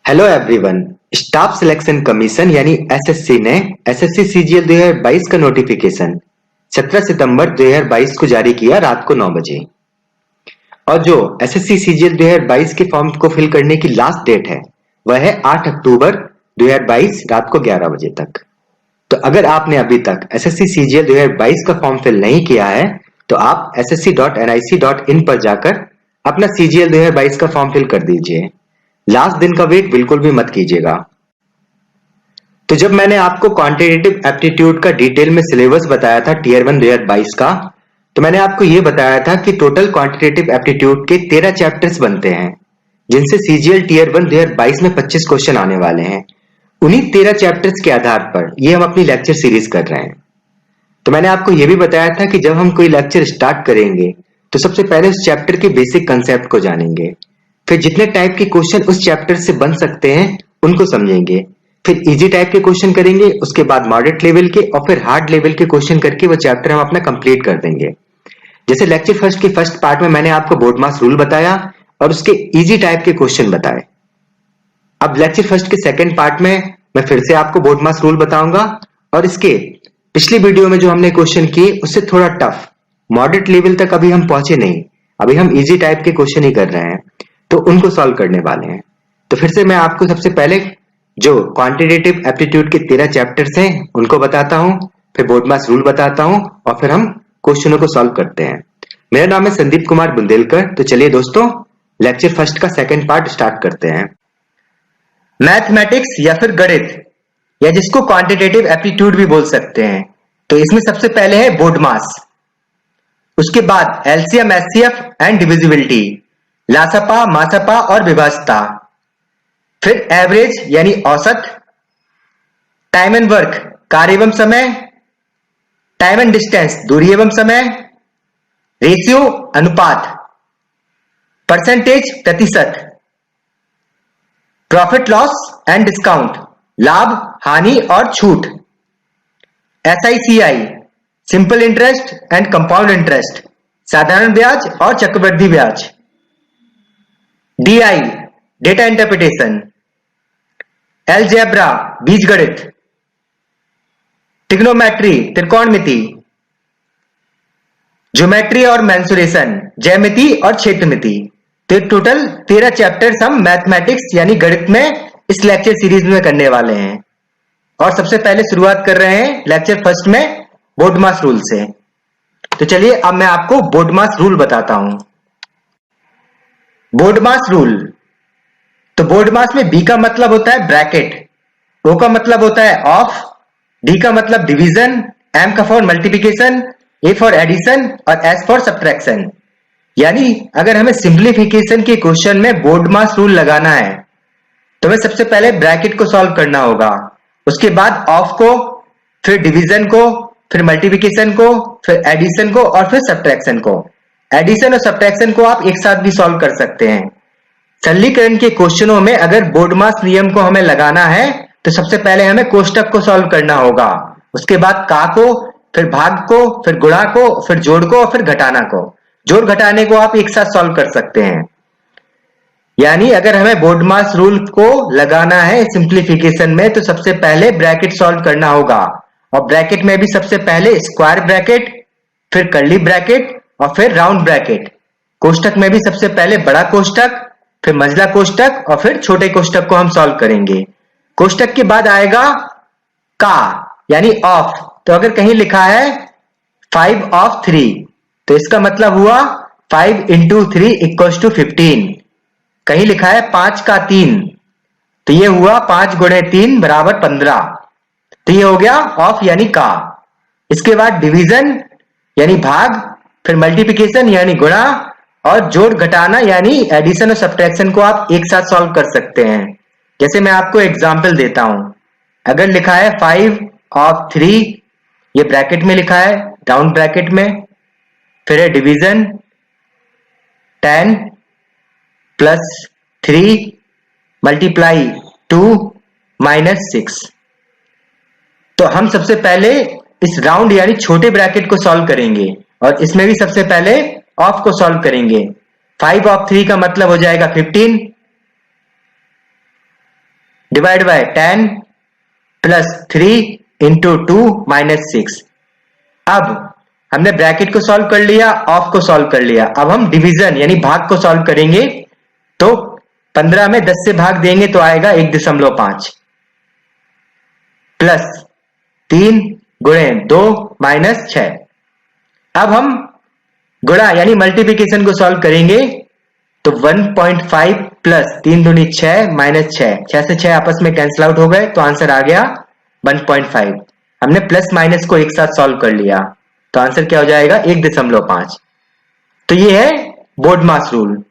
Hello everyone. Staff selection commission यानी SSC ने SSC CGL 2022 का नोटिफिकेशन 17 सितंबर 2022 को जारी किया रात को 9 बजे। और जो एसएससी सीजीएल 2022 के फॉर्म को फिल करने की लास्ट डेट है वह है 8 अक्टूबर 2022 रात को 11 बजे तक। तो अगर आपने अभी तक एसएससी सीजीएल 2022 का फॉर्म फिल नहीं किया है तो आप ssc.nic.in पर जाकर अपना सीजीएल 2022 का फॉर्म फिल कर दीजिए। लास्ट दिन का वेट बिल्कुल भी मत कीजिएगा। तो जब मैंने आपको क्वांटिटेटिव एप्टीट्यूड का डिटेल में सिलेबस बताया था टीयर 1 2022 का, तो मैंने आपको यह बताया था कि टोटल क्वांटिटेटिव एप्टीट्यूड के 13 चैप्टर्स बनते हैं, जिनसे सीजीएल टीयर 1 2022 में 25 क्वेश्चन आने वाले हैं। उन्हीं 13 चैप्टर्स के आधार पर ये हम अपनी लेक्चर सीरीज कर रहे हैं। तो मैंने आपको यह भी बताया था कि जब हम कोई लेक्चर स्टार्ट करेंगे तो सबसे पहले उस चैप्टर के बेसिक कंसेप्ट को जानेंगे, फिर जितने टाइप के क्वेश्चन उस चैप्टर से बन सकते हैं उनको समझेंगे, फिर इजी टाइप के क्वेश्चन करेंगे, उसके बाद मॉडरेट लेवल के और फिर हार्ड लेवल के क्वेश्चन करके वो चैप्टर हम अपना कंप्लीट कर देंगे। जैसे लेक्चर फर्स्ट के फर्स्ट पार्ट में मैंने आपको बोर्ड मास रूल बताया और उसके इजी टाइप के क्वेश्चन बताए। अब लेक्चर फर्स्ट के सेकंड पार्ट में मैं फिर से आपको बोर्ड मास रूल बताऊंगा और इसके पिछली वीडियो में जो हमने क्वेश्चन किए उससे थोड़ा टफ मॉडरेट लेवल तक अभी हम पहुंचे नहीं, अभी हम इजी टाइप के क्वेश्चन ही कर रहे हैं, तो उनको सॉल्व करने वाले हैं। तो फिर से मैं आपको सबसे पहले जो क्वांटिटेटिव एप्टीट्यूड के 13 चैप्टर्स हैं उनको बताता हूं, फिर बोर्ड मास रूल बताता हूं और फिर हम क्वेश्चनों को सॉल्व करते हैं। मेरा नाम है संदीप कुमार बुंदेलकर। तो चलिए दोस्तों, लेक्चर फर्स्ट का सेकंड पार्ट स्टार्ट करते हैं। मैथमेटिक्स या फिर गणित या जिसको क्वांटिटेटिव एप्टीट्यूड भी बोल सकते हैं, तो इसमें सबसे पहले है बोर्ड मास, उसके बाद एलसीएम एचसीएफ एंड डिविजिबिलिटी, लासपा मासपा और विभाज्यता, फिर एवरेज यानी औसत, टाइम एंड वर्क कार्य एवं समय, टाइम एंड डिस्टेंस दूरी एवं समय, रेशियो अनुपात, परसेंटेज प्रतिशत, प्रॉफिट लॉस एंड डिस्काउंट लाभ हानि और छूट, SI CI simple interest and compound interest साधारण ब्याज और चक्रवृद्धि ब्याज, डीआई डेटा इंटरप्रिटेशन, अलजेब्रा बीजगणित, ट्रिग्नोमेट्री त्रिकोणमिति, ज्योमेट्री और मेंसुरेशन ज्यामिति और क्षेत्रमिति। तो टोटल 13 चैप्टर्स हम मैथमेटिक्स यानी गणित में इस लेक्चर सीरीज में करने वाले हैं। और सबसे पहले शुरुआत कर रहे हैं लेक्चर फर्स्ट में बोर्ड मास रूल से। तो चलिए अब मैं आपको बोर्ड मास रूल बताता हूं। बोर्ड मास रूल, तो बोर्ड मास में बी का मतलब होता है ब्रैकेट, ओ का मतलब होता है ऑफ, डी का मतलब डिवीजन, एम का for multiplication, A for addition और एस फॉर सब्ट्रैक्शन। यानी अगर हमें सिंप्लीफिकेशन के क्वेश्चन में बोर्ड मास रूल लगाना है तो हमें सबसे पहले ब्रैकेट को सॉल्व करना होगा, उसके बाद ऑफ को, फिर डिवीजन को, फिर मल्टीप्लिकेशन को, फिर एडिशन को और फिर सब्ट्रैक्शन को। एडिशन और सब्ट्रैक्शन को आप एक साथ भी सॉल्व कर सकते हैं। सरलीकरण के क्वेश्चनों में अगर बोर्ड मास नियम को हमें लगाना है तो सबसे पहले हमें कोष्टक को सॉल्व करना होगा, उसके बाद का को, फिर भाग को, फिर गुणा को, फिर जोड़ को और फिर घटाना को। जोड़ घटाने को आप एक साथ सॉल्व कर सकते हैं। यानी अगर हमें बोर्ड मास रूल को लगाना है सिंप्लीफिकेशन में तो सबसे पहले ब्रैकेट सॉल्व करना होगा, और ब्रैकेट में भी सबसे पहले स्क्वायर ब्रैकेट, फिर कर्ली ब्रैकेट और फिर राउंड ब्रैकेट। कोष्टक में भी सबसे पहले बड़ा कोष्टक, फिर मंझला कोष्टक और फिर छोटे कोष्टक को हम सॉल्व करेंगे। कोष्टक के बाद आएगा का यानी ऑफ। तो अगर कहीं लिखा है 5 ऑफ 3 तो इसका मतलब हुआ 5 into 3 equals to 15। कहीं लिखा है 5 का 3 तो ये हुआ 5 गुणे 3 बराबर 15। तो ये हो गया ऑफ यानी का। इसके बाद डिवीजन यानी भाग, फिर मल्टीप्लिकेशन यानी गुणा और जोड़ घटाना यानी एडिशन और सब्ट्रैक्शन को आप एक साथ सॉल्व कर सकते हैं। जैसे मैं आपको एग्जांपल देता हूं, अगर लिखा है 5 ऑफ 3, ये ब्रैकेट में लिखा है राउंड ब्रैकेट में, फिर है डिवीजन 10 प्लस 3 मल्टीप्लाई 2 माइनस 6। तो हम सबसे पहले इस राउंड यानी छोटे ब्रैकेट को सॉल्व करेंगे और इसमें भी सबसे पहले ऑफ को सॉल्व करेंगे। 5 ऑफ 3 का मतलब हो जाएगा 15, divide by 10 plus 3 into 2 minus 6। अब हमने ब्रैकेट को सॉल्व कर लिया, ऑफ को सॉल्व कर लिया। अब हम डिवीजन यानी भाग को सॉल्व करेंगे। तो 15 में 10 से भाग देंगे तो आएगा 1.5 प्लस 3 गुणे 2 माइनस 6। अब हम गुणा यानी मल्टीप्लिकेशन को सॉल्व करेंगे तो 1.5 प्लस 3 दूनी 6 माइनस 6, 6 से 6 आपस में कैंसिल आउट हो गए तो आंसर आ गया 1.5। हमने प्लस माइनस को एक साथ सॉल्व कर लिया तो आंसर क्या हो जाएगा 1.5। तो ये है बोर्डमास रूल।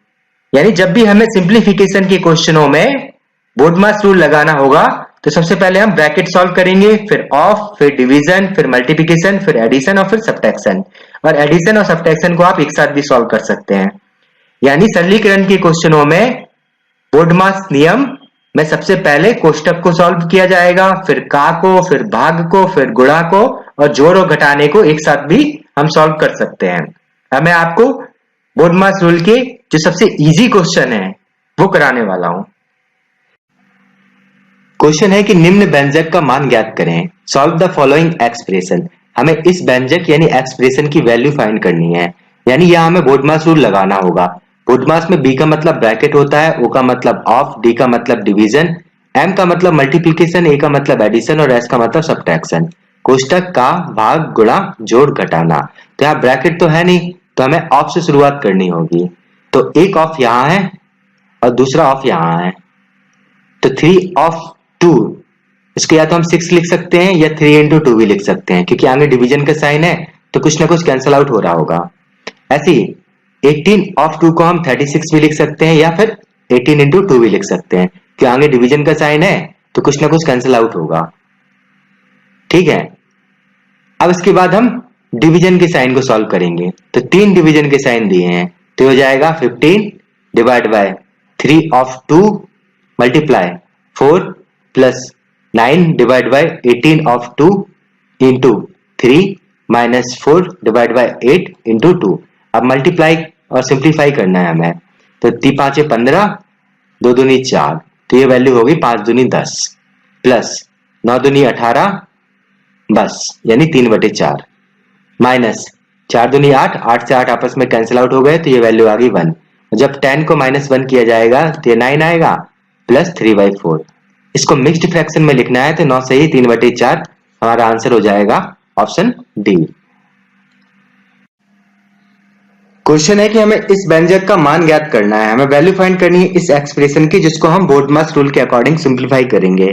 यानी जब भी हमें सिंप्लीफिकेशन के क्वेश्चनों में बोर्डमास रूल लगाना होगा तो सबसे पहले हम ब्रैकेट सॉल्व करेंगे, फिर ऑफ, फिर डिवीजन, फिर मल्टीप्लिकेशन, फिर एडिशन और फिर सब्ट्रैक्शन। और एडिशन और सब्ट्रैक्शन को आप एक साथ भी सॉल्व कर सकते हैं। यानी सरलीकरण के क्वेश्चनों में बोर्डमास नियम में सबसे पहले कोष्टक को सॉल्व किया जाएगा, फिर का को, फिर भाग को, फिर गुणा को और जोड़ और घटाने को एक साथ भी हम सॉल्व कर सकते हैं। अब मैं आपको बोर्डमास रूल के जो सबसे इजी क्वेश्चन है वो कराने वाला हूं। क्वेश्चन है कि निम्न व्यंजक का मान ज्ञात करें। Solve the following expression. हमें इस व्यंजक यानी एक्सप्रेशन की वैल्यू फाइंड करनी है। यानी यहां हमें बोर्डमास रूल लगाना होगा। बोर्डमास में बी का मतलब ब्रैकेट होता है, ओ का मतलब ऑफ, डी का मतलब डिवीजन, एम का मतलब मल्टीप्लिकेशन, ए का मतलब एडिशन और एस का मतलब सब्ट्रैक्शन। कोष्टक का भाग गुणा जोड़ घटाना। तो यहाँ ब्रैकेट तो है नहीं तो हमें ऑफ से शुरुआत करनी होगी। तो एक ऑफ यहां है और दूसरा ऑफ यहां है तो 3 ऑफ 2, इसको या तो हम 6 लिख सकते हैं या 3 इंटू 2 भी लिख सकते हैं, क्योंकि आगे डिवीजन का साइन है तो कुछ ना कुछ कैंसिल आउट हो रहा होगा। ऐसे ही 18 ऑफ 2 को हम 36 भी लिख सकते हैं या फिर 18 इंटू 2 भी लिख सकते हैं, क्योंकि आगे डिवीजन का साइन है तो कुछ ना कुछ कैंसिल आउट होगा। ठीक है, अब इसके बाद हम डिवीजन के साइन को सॉल्व करेंगे। तो 3 डिवीजन के साइन दिए हैं तो हो जाएगा 15 divide by 3 of 2 multiply 4 plus 9 divide by 18 of 2 into 3 minus 4 divide by 8 into 2। अब मल्टीप्लाई और सिंप्लीफाई करना है हमें। तो 3 5 15, 2 दूनी 4 तो ये वैल्यू होगी 5 दूनी 10 प्लस 9 दूनी 18 बस यानी 3/4 माइनस 4 दूनी 8, 8 से 8 आपस में कैंसिल आउट हो गए तो ये वैल्यू आ गई 1। जब 10 को -1 किया जाएगा तो ये 9 आएगा प्लस 3/4। इसको मिक्स्ड फ्रैक्शन में लिखना है तो 9 से ही 3/4 हमारा आंसर हो जाएगा ऑप्शन डी। क्वेश्चन है कि हमें इस व्यंजक का मान ज्ञात करना है। हमें वैल्यू फाइंड करनी है इस एक्सप्रेशन की, जिसको हम बोर्डमास रूल के अकॉर्डिंग सिंप्लीफाई करेंगे।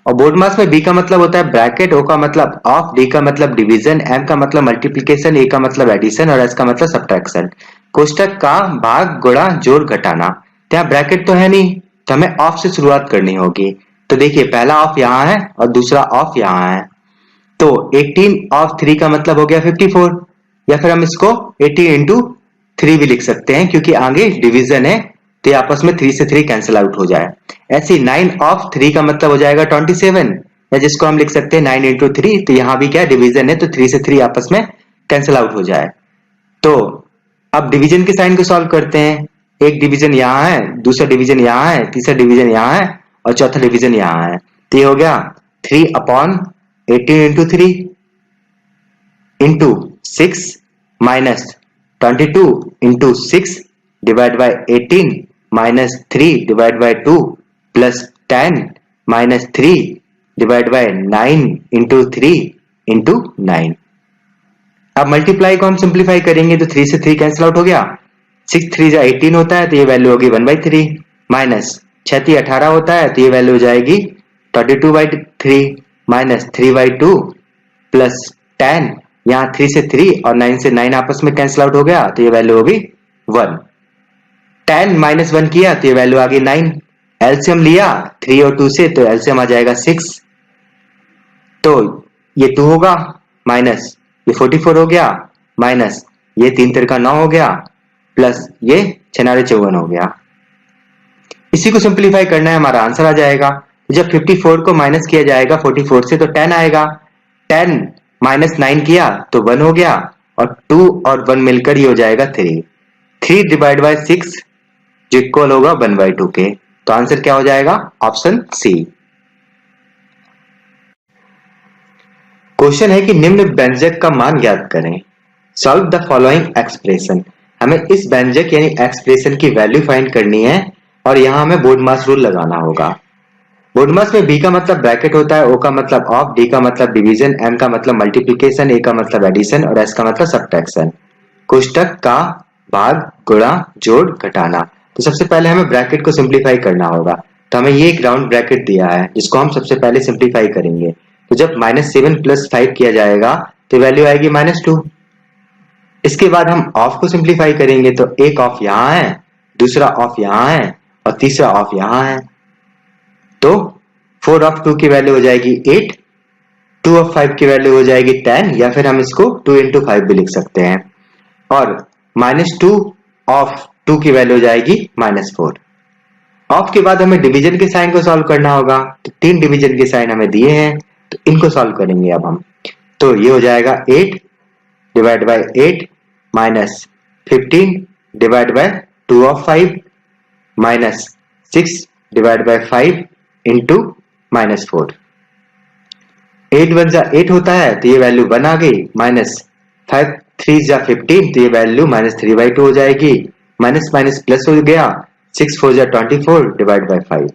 और बोर्डमास में बी का मतलब होता है ब्रैकेट, ओ का मतलब ऑफ, डी का मतलब डिवीजन, एम का मतलब मल्टीप्लिकेशन, ए का मतलब एडिशन और एस का मतलब सब्ट्रैक्शन। कोष्टक का भाग गुणा जोड़ घटाना। तो यहाँ ब्रैकेट तो है नहीं तो हमें ऑफ से शुरुआत करनी होगी। तो देखिए पहला ऑफ यहाँ है और दूसरा ऑफ यहाँ है तो 18 ऑफ 3 का मतलब हो गया 54, या फिर हम इसको 18 इंटू 3 भी लिख सकते हैं क्योंकि आगे डिवीजन है तो आपस में 3 से 3 कैंसिल आउट हो जाए। ऐसे 9 ऑफ 3 का मतलब हो जाएगा 27, या जिसको हम लिख सकते हैं 9 इंटू 3। तो यहां भी क्या डिवीजन है तो 3 से 3 आपस में कैंसिल आउट हो जाए। तो अब डिवीजन के साइन को सॉल्व करते हैं। एक डिवीजन यहाँ है, दूसरा डिवीजन यहाँ है, तीसरा डिवीजन यहाँ है और चौथा डिवीजन यहाँ है। तो ये हो गया 3/18 into 3 into 6 minus 22 into 6 divide by 18 minus 3 divide by 2 plus 10 minus 3 divide by 9 into 3 into 9। अब मल्टीप्लाई को हम सिंप्लीफाई करेंगे तो 3 से 3 कैंसिल आउट हो गया, 6 3 जा 18 होता है तो ये वैल्यू होगी 1/3 माइनस 6 3 18 होता है तो ये वैल्यू हो जाएगी 22/3 माइनस 3/2 प्लस 10, यहाँ 3 से 3 और 9 से 9 आपस में कैंसिल आउट हो गया तो ये वैल्यू होगी 1। 10 माइनस 1 किया तो ये वैल्यू आ गई 9। एलसीएम लिया 3 और 2 से तो एलसीएम आ जाएगा 6। तो ये 2 होगा माइनस ये 44 हो गया माइनस ये 3 3 का 9 हो गया प्लस ये 6 9 54 हो गया। इसी को सिंप्लीफाई करना है, हमारा आंसर आ जाएगा। जब 54 को माइनस किया जाएगा 44 से तो 10 आएगा। 10 माइनस 9 किया तो 1 हो गया और 2 और 1 मिलकर ये हो जाएगा 3। 3 डिवाइड बाय 6 जो इक्वल होगा 1/2 के। तो आंसर क्या हो जाएगा ऑप्शन सी। क्वेश्चन है कि निम्न व्यंजक का मान ज्ञात करें। Solve the following expression. हमें इस व्यंजक यानी एक्सप्रेशन की वैल्यू फाइंड करनी है और यहाँ हमें बोर्ड मास रूल लगाना होगा। बोर्ड मास में बी का मतलब ब्रैकेट होता है, ओ का मतलब ऑफ, डी का मतलब डिवीजन, एम का मतलब मल्टीप्लिकेशन, ए का मतलब एडिशन और एस का मतलब सब्ट्रैक्शन। कोष्टक का भाग गुणा जोड़ घटाना। तो सबसे पहले हमें ब्रैकेट को सिंप्लीफाई करना होगा। तो हमें ये एक राउंड ब्रैकेट दिया है जिसको हम सबसे पहले सिंप्लीफाई करेंगे। तो जब -7 + 5 किया जाएगा तो वैल्यू आएगी -2। इसके बाद हम ऑफ को सिंप्लीफाई करेंगे तो एक ऑफ यहाँ है, दूसरा ऑफ यहाँ है और तीसरा ऑफ यहाँ है। तो 4 ऑफ 2 की वैल्यू हो जाएगी 8, 2 ऑफ 5 की वैल्यू हो जाएगी 10 या फिर हम इसको 2 × 5 भी लिख सकते हैं। और -2 ऑफ 2 की वैल्यू हो जाएगी -4। ऑफ के बाद हमें डिवीजन के साइन को सॉल्व करना होगा। तो 3 डिवीजन के साइन हमें दिए हैं तो इनको सॉल्व करेंगे अब हम। तो ये हो जाएगा 8 divide by 8 -15 divide by 2 of 5 -6 divide by 5 into -4। 8 × 1 = 8 होता है तो ये वैल्यू 1 आ गई। -5 3 × 15 तो ये वैल्यू -3/2 हो जाएगी। माइनस माइनस प्लस हो गया। 6 4 × 24 डिवाइड बाय 5।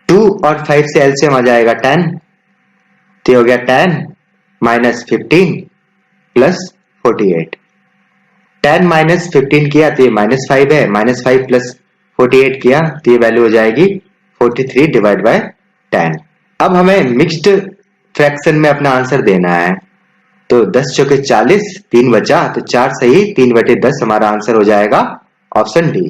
2 और 5 से एलसीएम आ जाएगा 10 तो हो गया 10 -15 प्लस 48। 10 - 15 किया तो ये -5 है, -5 प्लस 48 किया तो ये वैल्यू हो जाएगी 43 डिवाइड बाय 10। अब हमें मिक्स्ड फ्रैक्शन में अपना आंसर देना है। तो 10 × 4 = 40, 3 बचा तो 4 सही, 3/10 हमारा आंसर हो जाएगा ऑप्शन डी।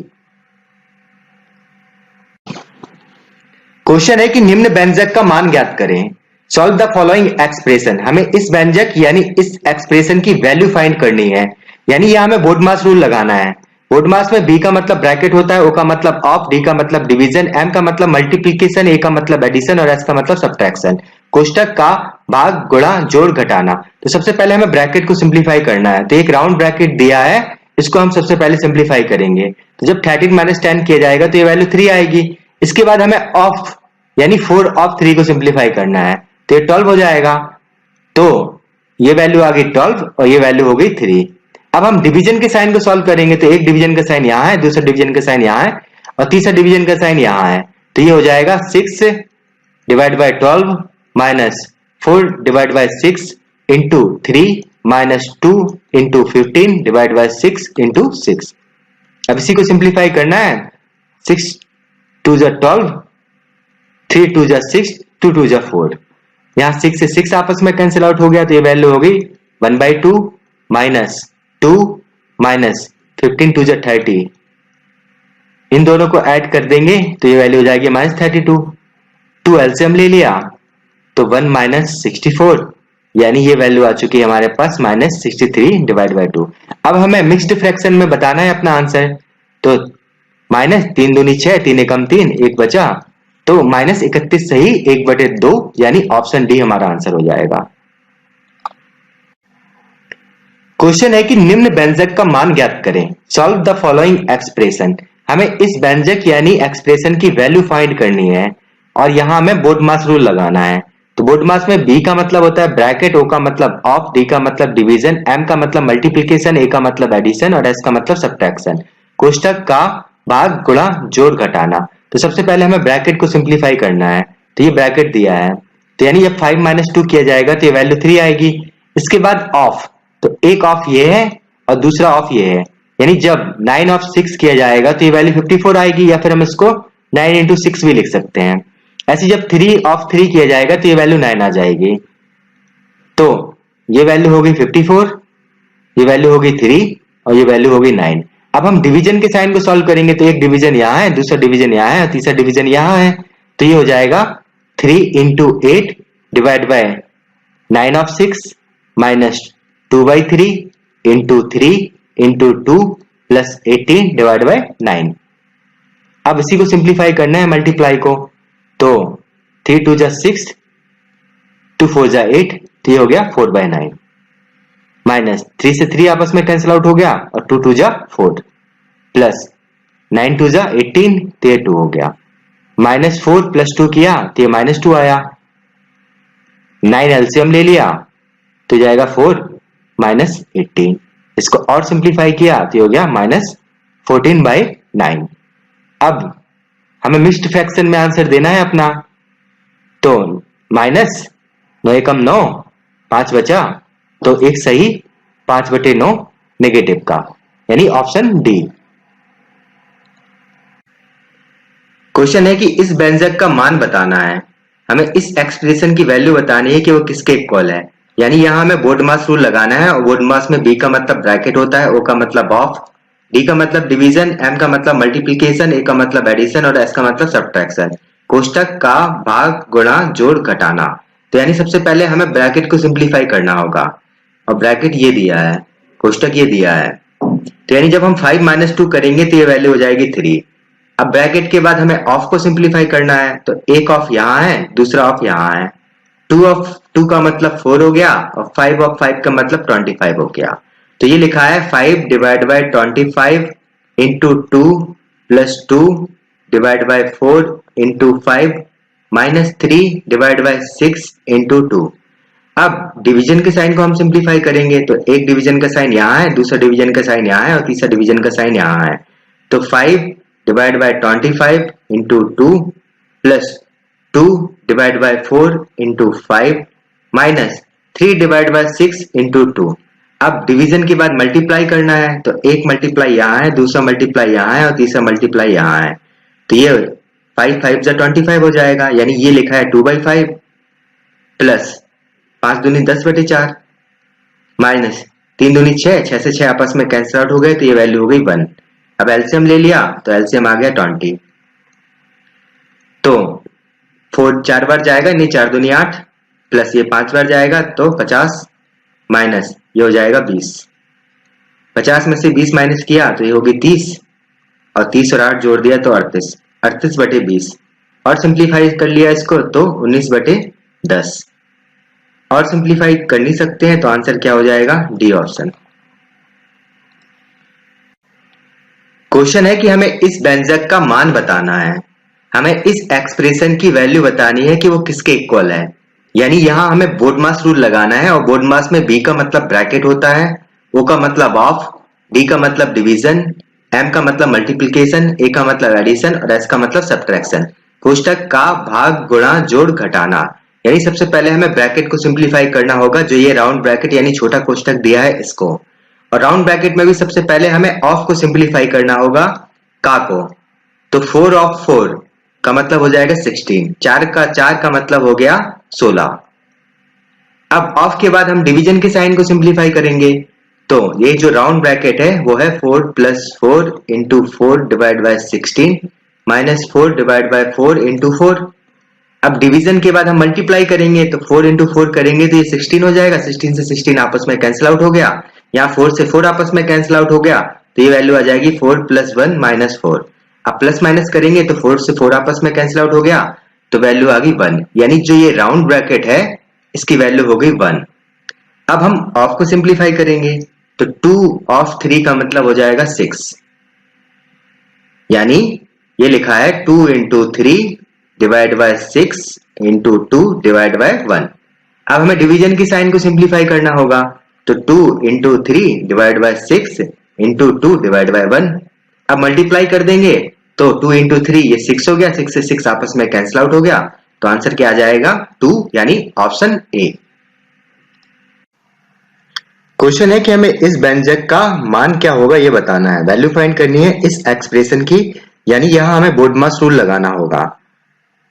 क्वेश्चन है कि निम्न व्यंजक का मान ज्ञात करें। Solve the following expression. हमें इस व्यंजक यानी इस एक्सप्रेशन की वैल्यू फाइंड करनी है, यानी यहां हमें बोर्ड मास रूल लगाना है। बोर्ड मास में बी का मतलब ब्रैकेट होता है, ओ का मतलब ऑफ, डी का मतलब डिवीजन, एम का मतलब मल्टीप्लिकेशन, ए का मतलब एडिशन और एस का मतलब सब्ट्रैक्शन। कोष्टक का भाग गुणा जोड़ घटाना। तो सबसे पहले हमें ब्रैकेट को सिंप्लीफाई करना है। तो एक राउंड ब्रैकेट दिया है, इसको हम सबसे पहले सिंप्लीफाई करेंगे। तो जब 13 - 10 किया जाएगा तो ये वैल्यू 3 आएगी। इसके बाद हमें ऑफ यानी 4 ऑफ 3 को सिंप्लीफाई करना है तो ये 12 हो जाएगा। तो ये वैल्यू आ गई 12 और ये वैल्यू हो गई 3। अब हम डिवीजन के साइन को सॉल्व करेंगे तो एक डिवीजन का साइन यहाँ है, दूसरा डिवीजन का साइन यहाँ है और तीसरा डिवीजन का साइन यहाँ है। तो ये हो जाएगा 6 divide by 12 -4 divide by 6 into 3 -2 into 15 divide by 6 into 6। अब इसी को सिंप्लीफाई करना है। 6 2 = 12, 3 2 = 6, 2 2 = 4। यहाँ 6 से 6 आपस में कैंसिल आउट हो गया तो ये वैल्यू हो गई 1/2 -2 -15 2 = 30। इन दोनों को ऐड कर देंगे तो ये वैल्यू हो जाएगी -32। 2 एलसीएम ले लिया तो 1 - 64 यानी ये वैल्यू आ चुकी है हमारे पास -63 डिवाइड बाय 2। अब हमें मिक्स्ड फ्रैक्शन में बताना है अपना आंसर। तो -3 दूनी 6, 3 एकम 3, 1 बचा तो -31 सही, 1/2 यानी ऑप्शन डी हमारा आंसर हो जाएगा। क्वेश्चन है कि निम्न व्यंजक का मान ज्ञात करें। Solve the following expression. हमें इस व्यंजक यानी एक्सप्रेशन की वैल्यू फाइंड करनी है और यहां हमें बोर्ड मास रूल लगाना है। तो बोर्ड मास में बी का मतलब होता है ब्रैकेट, ओ का मतलब ऑफ, डी का मतलब डिवीजन, एम का मतलब मल्टीप्लिकेशन, ए का मतलब एडिशन और एस का मतलब सब्ट्रैक्शन। कोष्टक का भाग गुणा जोड़ घटाना। तो सबसे पहले हमें ब्रैकेट को सिंप्लीफाई करना है। तो ये ब्रैकेट दिया है तो यानी जब 5 - 2 किया जाएगा तो ये वैल्यू 3 आएगी। इसके बाद ऑफ, तो एक ऑफ ये है और दूसरा ऑफ ये है, यानी जब 9 ऑफ 6 किया जाएगा तो ये वैल्यू 54 आएगी या फिर हम इसको 9 × 6 भी लिख सकते हैं। ऐसे जब 3 ऑफ 3 किया जाएगा तो ये वैल्यू 9 आ जाएगी। तो ये वैल्यू हो गई 54, ये वैल्यू हो गई 3 और ये वैल्यू हो गई 9। अब हम डिवीजन के साइन को सॉल्व करेंगे तो एक डिवीजन यहाँ है, दूसरा डिवीजन यहाँ है और तीसरा डिवीजन यहाँ है। तो ये हो जाएगा 3 × 8 divide by 9 of 6 -2/3 into 3 into 2 plus 18 divide by 9। अब इसी को सिंप्लीफाई करना है मल्टीप्लाई को। तो 3 2 = 6, 2 4 = 8 तो ये हो गया 4/9 -3 से 3 आपस में कैंसिल आउट हो गया और 2 2 = 4 प्लस 9 2 = 18 तो ये 2 हो गया। -4 + 2 किया तो ये -2 आया। 9 एलसीएम ले लिया तो जाएगा 4 माइनस 18। इसको और सिंप्लीफाई किया तो हो गया माइनस 14/9। अब हमें मिक्स्ड फ्रैक्शन में आंसर देना है अपना, तो माइनस 9 एकम 9, 5 बचा, तो एक सही 5/9 नेगेटिव का, यानी ऑप्शन डी। क्वेश्चन है कि इस व्यंजक का मान बताना है। हमें इस एक्सप्रेशन की वैल्यू बतानी है कि वो किसके इक्वल है, यानी यहाँ हमें बोर्डमास रूल लगाना है, और बोर्डमास में बी का मतलब ब्रैकेट होता है, ओ का मतलब ऑफ, डी का मतलब डिवीजन, एम का मतलब मल्टीप्लीकेशन, ए का मतलब एडिशन और एस का मतलब सब्ट्रैक्शन। कोष्टक का भाग गुणा जोड़ घटाना। तो यानी सबसे पहले हमें ब्रैकेट को सिंप्लीफाई करना होगा, और ब्रैकेट ये दिया है, कोष्टक ये दिया है। तो यानी जब हम 5 माइनस 2 करेंगे तो ये वैल्यू हो जाएगी 3। अब ब्रैकेट के बाद हमें ऑफ को सिंप्लीफाई करना है, तो एक ऑफ यहाँ है, दूसरा ऑफ यहाँ है। 2 ऑफ 2 का मतलब 4 हो गया, और 5 ऑफ 5 का मतलब 25 हो गया। तो ये लिखा है 5 divide by 25 into 2 plus 2 divide by 4 into 5 minus 3 divide by 6 into 2। अब डिवीजन के साइन को हम सिंप्लीफाई करेंगे, तो एक डिवीजन का साइन यहाँ है, दूसरा डिवीजन का साइन यहाँ है, और तीसरा डिवीजन का साइन यहाँ है। तो 5 divide by 25 into 2 plus 2 divide by 4 into 5 minus 3 divide by 6 into 2। अब डिवीजन के बाद मल्टीप्लाई करना है, तो एक मल्टीप्लाई यहाँ है, दूसरा मल्टीप्लाई यहाँ है, और तीसरा मल्टीप्लाई यहाँ है। तो ये 5 5 जा 25 हो जाएगा, यानी ये लिखा है 2/5 प्लस 5 दूनी 10/4 माइनस 3 दूनी 6, 6 से 6 आपस में कैंसिल आउट हो गए, तो ये वैल्यू हो गई 1। अब एलसीएम ले लिया तो एलसीएम आ गया 20। तो 4 4 बार जाएगा, नहीं 4 दूनी 8 प्लस ये 5 बार जाएगा तो 50 माइनस ये हो जाएगा 20। 50 में से 20 माइनस किया तो ये होगी 30, और 30 और 8 जोड़ दिया तो 38, 38/20। और सिंप्लीफाई कर लिया इसको तो 19/10। और सिंप्लीफाई कर नहीं सकते हैं तो आंसर क्या हो जाएगा, डी ऑप्शन। क्वेश्चन है कि हमें इस व्यंजक का मान बताना है। हमें इस एक्सप्रेशन की वैल्यू बतानी है कि वो किसके इक्वल है, यानी यहाँ हमें बोर्डमास रूल लगाना है, और बोर्डमास में बी का मतलब ब्रैकेट होता है, ओ का मतलब ऑफ, डी का मतलब डिवीजन, एम का मतलब मल्टीप्लिकेशन, ए का मतलब एडिशन और एस का मतलब सब्ट्रैक्शन। कोष्टक का भाग गुणा जोड़ घटाना, यानी सबसे पहले हमें ब्रैकेट को सिंप्लीफाई करना होगा, जो ये राउंड ब्रैकेट यानी छोटा कोष्टक दिया है इसको, और राउंड ब्रैकेट में भी सबसे पहले हमें ऑफ को सिंप्लीफाई करना होगा, का को। तो 4 ऑफ 4 का मतलब हो जाएगा 16, 4 का मतलब हो गया 16। अब ऑफ के बाद हम डिवीजन के साइन को सिंप्लीफाई करेंगे, तो ये जो राउंड ब्रैकेट है वो है 4 plus 4 into 4 divide by 16 minus 4 divide by 4 into 4। अब डिवीजन के बाद हम मल्टीप्लाई करेंगे, तो 4 इंटू 4 करेंगे तो ये 16 हो जाएगा, 16 से 16 आपस में कैंसिल आउट हो गया, यहाँ 4 से 4 आपस में कैंसिल आउट हो गया, तो ये वैल्यू आ जाएगी 4 प्लस 1 माइनस 4। अब प्लस माइनस करेंगे तो 4 से 4 आपस में कैंसिल आउट हो गया, तो वैल्यू आ गई 1, यानी जो ये राउंड ब्रैकेट है इसकी वैल्यू हो गई 1। अब हम ऑफ को सिंप्लीफाई करेंगे, तो 2 ऑफ 3 का मतलब हो जाएगा 6, यानी ये लिखा है 2 into 3 divide by 6 into 2 divide by 1। अब हमें डिवीजन की साइन को सिंप्लीफाई करना होगा, तो 2 into 3 divide by 6 into 2 divide by 1। अब मल्टीप्लाई कर देंगे तो 2 इंटू 3 ये 6 हो गया, 6 से 6 आपस में कैंसिल आउट हो गया, तो आंसर क्या आ जाएगा 2, यानी ऑप्शन ए। क्वेश्चन है कि हमें इस व्यंजक का मान क्या होगा ये बताना है, वैल्यू फाइंड करनी है इस एक्सप्रेशन की, यानी यहाँ हमें बोर्डमास रूल लगाना होगा।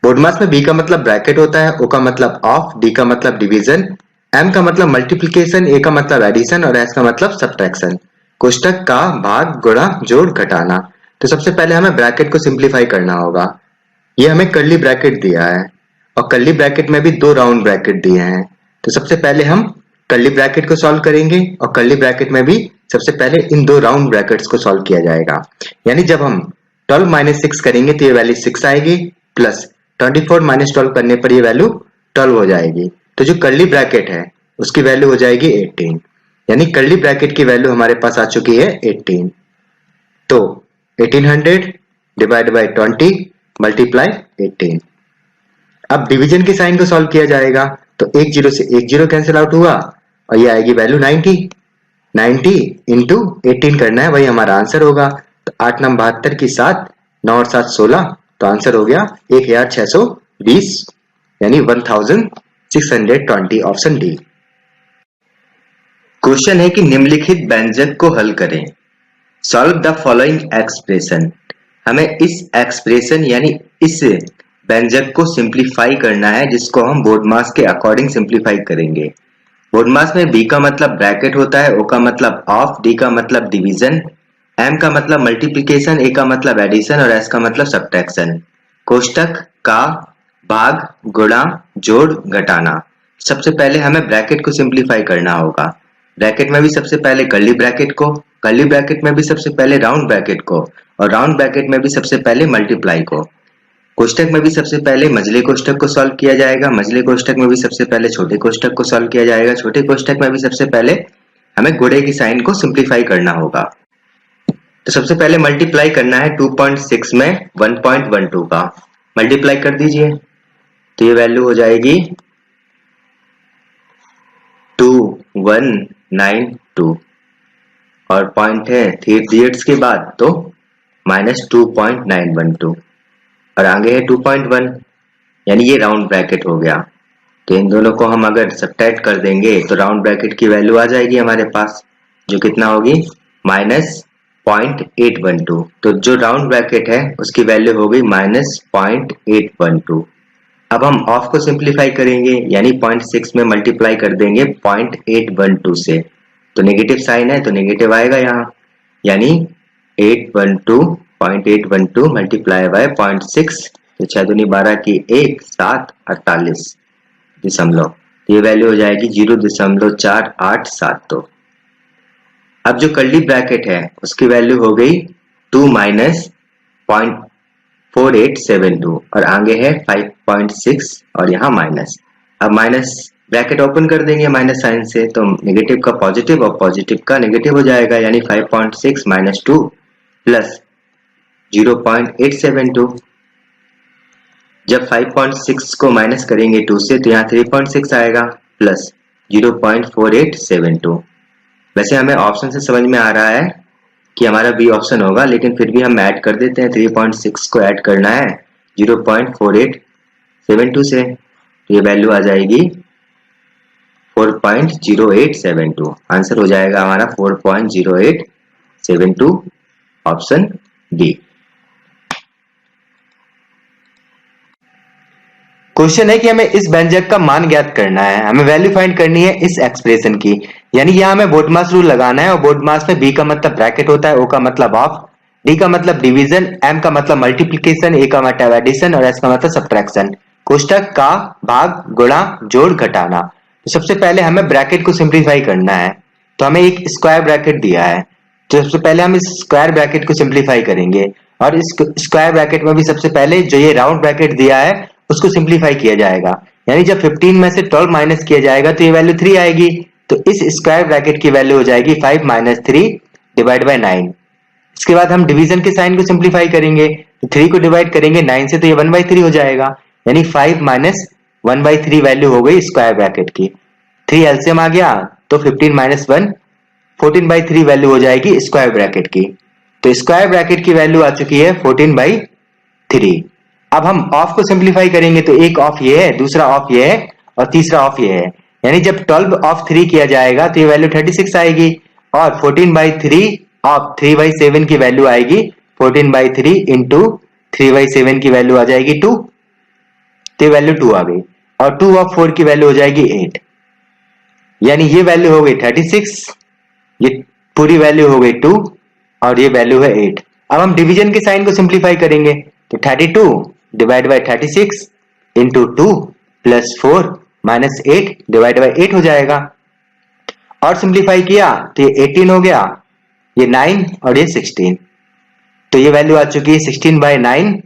बोर्डमास में बी का मतलब ब्रैकेट होता है, ओ का मतलब ऑफ, डी का मतलब डिवीजन, एम का मतलब मल्टीप्लिकेशन, ए का मतलब एडिशन और एस का मतलब सब्ट्रैक्शन। कोष्टक का भाग गुणा जोड़ घटाना। तो सबसे पहले हमें ब्रैकेट को सिंप्लीफाई करना होगा। ये हमें कर्ली ब्रैकेट दिया है, और कर्ली ब्रैकेट में भी 2 राउंड ब्रैकेट दिए हैं। तो सबसे पहले हम कर्ली ब्रैकेट को सॉल्व करेंगे, और कर्ली ब्रैकेट में भी सबसे पहले इन 2 राउंड ब्रैकेट्स को सॉल्व किया जाएगा। यानी जब हम 12 माइनस 6 करेंगे तो ये वैल्यू 6 आएगी, प्लस 24 माइनस 12 करने पर ये वैल्यू 12 हो जाएगी। तो जो कर्ली ब्रैकेट है उसकी वैल्यू हो जाएगी 18, यानी कर्ली ब्रैकेट की वैल्यू हमारे पास आ चुकी है 18। तो 1800 डिवाइड बाय 20 मल्टीप्लाई 18। अब डिवीजन के साइन को सॉल्व किया जाएगा, तो एक जीरो से एक जीरो कैंसिल आउट हुआ और ये आएगी वैल्यू 90 इंटू 18 करना है, वही हमारा आंसर होगा। तो 8 9 72 की 7, 9 और 7 16, तो आंसर हो गया 1620 यानी 1620, ऑप्शन डी। क्वेश्चन है कि निम्नलिखित व्यंजक को हल करें। Solve the following expression. हमें इस एक्सप्रेशन यानी इस व्यंजक को सिंप्लीफाई करना है, जिसको हम बोर्डमास के अकॉर्डिंग सिंप्लीफाई करेंगे। बोर्डमास में बी का मतलब ब्रैकेट होता है, ओ का मतलब ऑफ, डी का मतलब डिवीजन, एम का मतलब मल्टीप्लिकेशन, ए का मतलब एडिशन और एस का मतलब सब्ट्रैक्शन। कोष्टक का भाग गुणा जोड़ घटाना। सबसे पहले हमें ब्रैकेट को सिंप्लीफाई करना होगा। ब्रैकेट में भी सबसे पहले कर्ली ब्रैकेट को, कर्ली ब्रैकेट में भी सबसे पहले राउंड ब्रैकेट को और राउंड ब्रैकेट में भी सबसे पहले मल्टीप्लाई को। कोष्टक में भी सबसे पहले मझले कोष्टक को सॉल्व किया जाएगा, मझले कोष्टक में भी सबसे पहले छोटे कोष्टक को सॉल्व किया जाएगा, छोटे कोष्टक में भी सबसे पहले हमें गुणे की साइन को सिंप्लीफाई करना होगा। तो सबसे पहले मल्टीप्लाई करना है 2.6 में 1.12 का, मल्टीप्लाई कर दीजिए तो ये वैल्यू हो जाएगी 2192 और पॉइंट है 3 डिजिट्स के बाद तो -2.912 और आगे है 2.1 यानी ये राउंड ब्रैकेट हो गया। तो इन दोनों को हम अगर सब्ट्रैक्ट कर देंगे तो राउंड ब्रैकेट की वैल्यू आ जाएगी हमारे पास, जो कितना होगी -0.812। तो जो राउंड ब्रैकेट है उसकी वैल्यू हो गई -0.812। अब हम ऑफ को सिंप्लीफाई करेंगे यानी 0.6 में मल्टीप्लाई कर देंगे 0.812 से, तो नेगेटिव साइन है तो नेगेटिव आएगा यहाँ, यानी 0.812 मल्टीप्लाई बाय 0.6, तो 6 दूनी 12 की 1 7 48 दशमलव, ये वैल्यू हो जाएगी 0.4872। अब जो कर्ली ब्रैकेट है उसकी वैल्यू हो गई 2 माइनस 0.4872 और आगे है 5.6 और यहाँ माइनस। अब माइनस ब्रैकेट ओपन कर देंगे माइनस साइन से, तो नेगेटिव का पॉजिटिव और पॉजिटिव का नेगेटिव हो जाएगा, यानी 5.6 माइनस 2 प्लस 0.872। जब 5.6 को माइनस करेंगे 2 से तो यहाँ 3.6 आएगा प्लस 0.4872। वैसे हमें ऑप्शन से समझ में आ रहा है कि हमारा बी ऑप्शन होगा, लेकिन फिर भी हम ऐड कर देते हैं। 3.6 को ऐड करना है 0.4872 से, तो ये वैल्यू आ जाएगी 4.0872। आंसर हो जाएगा हमारा 4.0872, ऑप्शन डी। क्वेश्चन है कि हमें इस व्यंजक का मान ज्ञात करना है, हमें वैल्यू फाइंड करनी है इस एक्सप्रेशन की, यानी यहाँ हमें बोर्डमास रूल लगाना है। और बोर्डमास में बी का मतलब ब्रैकेट होता है, ओ का मतलब ऑफ, डी का मतलब डिवीजन, एम का मतलब मल्टीप्लिकेशन, ए का मतलब एडिशन और एस का मतलब सब्ट्रैक्शन। कोष्टक का भाग गुणा जोड़ घटाना। तो सबसे पहले हमें ब्रैकेट को सिंप्लीफाई करना है, तो हमें एक स्क्वायर ब्रैकेट दिया है, तो सबसे पहले हम इस स्क्वायर ब्रैकेट को सिंप्लीफाई करेंगे। और इस स्क्वायर ब्रैकेट में भी सबसे पहले जो ये राउंड ब्रैकेट दिया है उसको सिंप्लीफाई किया जाएगा, यानी जब 15 में से 12 माइनस किया जाएगा तो ये वैल्यू 3 आएगी। तो इस स्क्वायर ब्रैकेट की वैल्यू हो जाएगी 5 माइनस 3 डिवाइड बाय 9। इसके बाद हम डिवीजन के साइन को सिंप्लीफाई करेंगे, तो 3 को डिवाइड करेंगे 9 से तो ये 1/3 हो जाएगा, यानी 5 माइनस 1/3 वैल्यू हो गई स्क्वायर ब्रैकेट की। 3 एलसीएम आ गया तो 15 माइनस 1 14/3 वैल्यू हो जाएगी स्क्वायर ब्रैकेट की। तो स्क्वायर ब्रैकेट की वैल्यू आ चुकी है 14/3। अब हम ऑफ को सिंप्लीफाई करेंगे, तो एक ऑफ ये है, दूसरा ऑफ ये है और तीसरा ऑफ ये है, यानी जब 12 ऑफ 3 किया जाएगा तो ये वैल्यू 36 आएगी और 14/3 ऑफ 3/7 की वैल्यू आएगी 14/3 इंटू 3/7 की वैल्यू आ जाएगी 2, तो ये वैल्यू 2 आ गई और 2 ऑफ 4 की वैल्यू हो जाएगी 8, यानी ये वैल्यू हो गई 36, ये पूरी वैल्यू हो गई 2 और ये वैल्यू है 8। अब हम डिवीजन के साइन को सिंप्लीफाई करेंगे, तो 32 divide by 36 into 2 plus 4 minus 8 divide by 8 हो जाएगा। और सिंप्लीफाई किया तो ये 18 हो गया, ये 9 और ये 16, तो ये वैल्यू आ चुकी है 16/9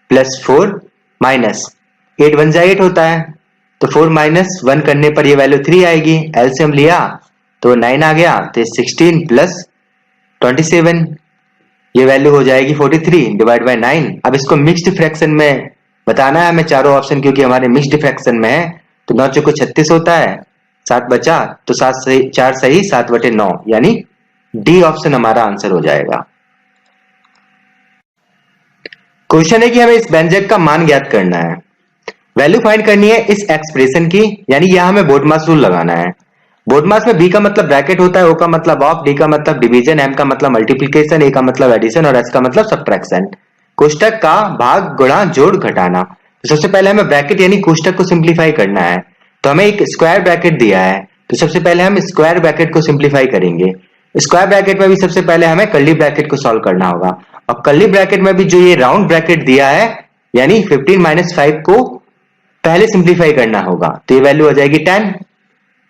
प्लस 4 माइनस 8 1 जा 8 होता है, तो 4 माइनस 1 करने पर ये वैल्यू 3 आएगी। एलसीएम लिया तो 9 आ गया, तो 16 प्लस 27, ये वैल्यू हो जाएगी 43 डिवाइड बाय 9। अब इसको मिक्स्ड फ्रैक्शन में बताना है हमें चारों ऑप्शन, क्योंकि हमारे मिक्स्ड फ्रैक्शन में है, तो 9 चौको 36 होता है, 7 बचा तो 7 सही 4 सही 7/9, यानी डी ऑप्शन हमारा आंसर हो जाएगा। क्वेश्चन है कि हमें इस व्यंजक का मान ज्ञात करना है, वैल्यू फाइंड करनी है इस एक्सप्रेशन की, यानी यहां हमें बोडमास रूल लगाना है। बोडमास में बी का मतलब ब्रैकेट होता है, ओ का मतलब ऑफ, डी का मतलब डिवीजन, एम का मतलब मल्टीप्लिकेशन, ए का मतलब एडिशन और एस का मतलब सब्ट्रैक्शन। कोष्टक का भाग गुणा जोड़ घटाना। तो सबसे पहले हमें ब्रैकेट यानी कोष्टक को सिंप्लीफाई करना है, तो हमें एक स्क्वायर ब्रैकेट दिया है, तो सबसे पहले हम स्क्वायर ब्रैकेट को सिंप्लीफाई करेंगे। स्क्वायर ब्रैकेट में भी सबसे पहले हमें कर्ली ब्रैकेट को सॉल्व करना होगा, और कर्ली ब्रैकेट में भी जो ये राउंड ब्रैकेट दिया है यानी 15 - 5 को पहले सिंप्लीफाई करना होगा, तो ये वैल्यू हो जाएगी 10,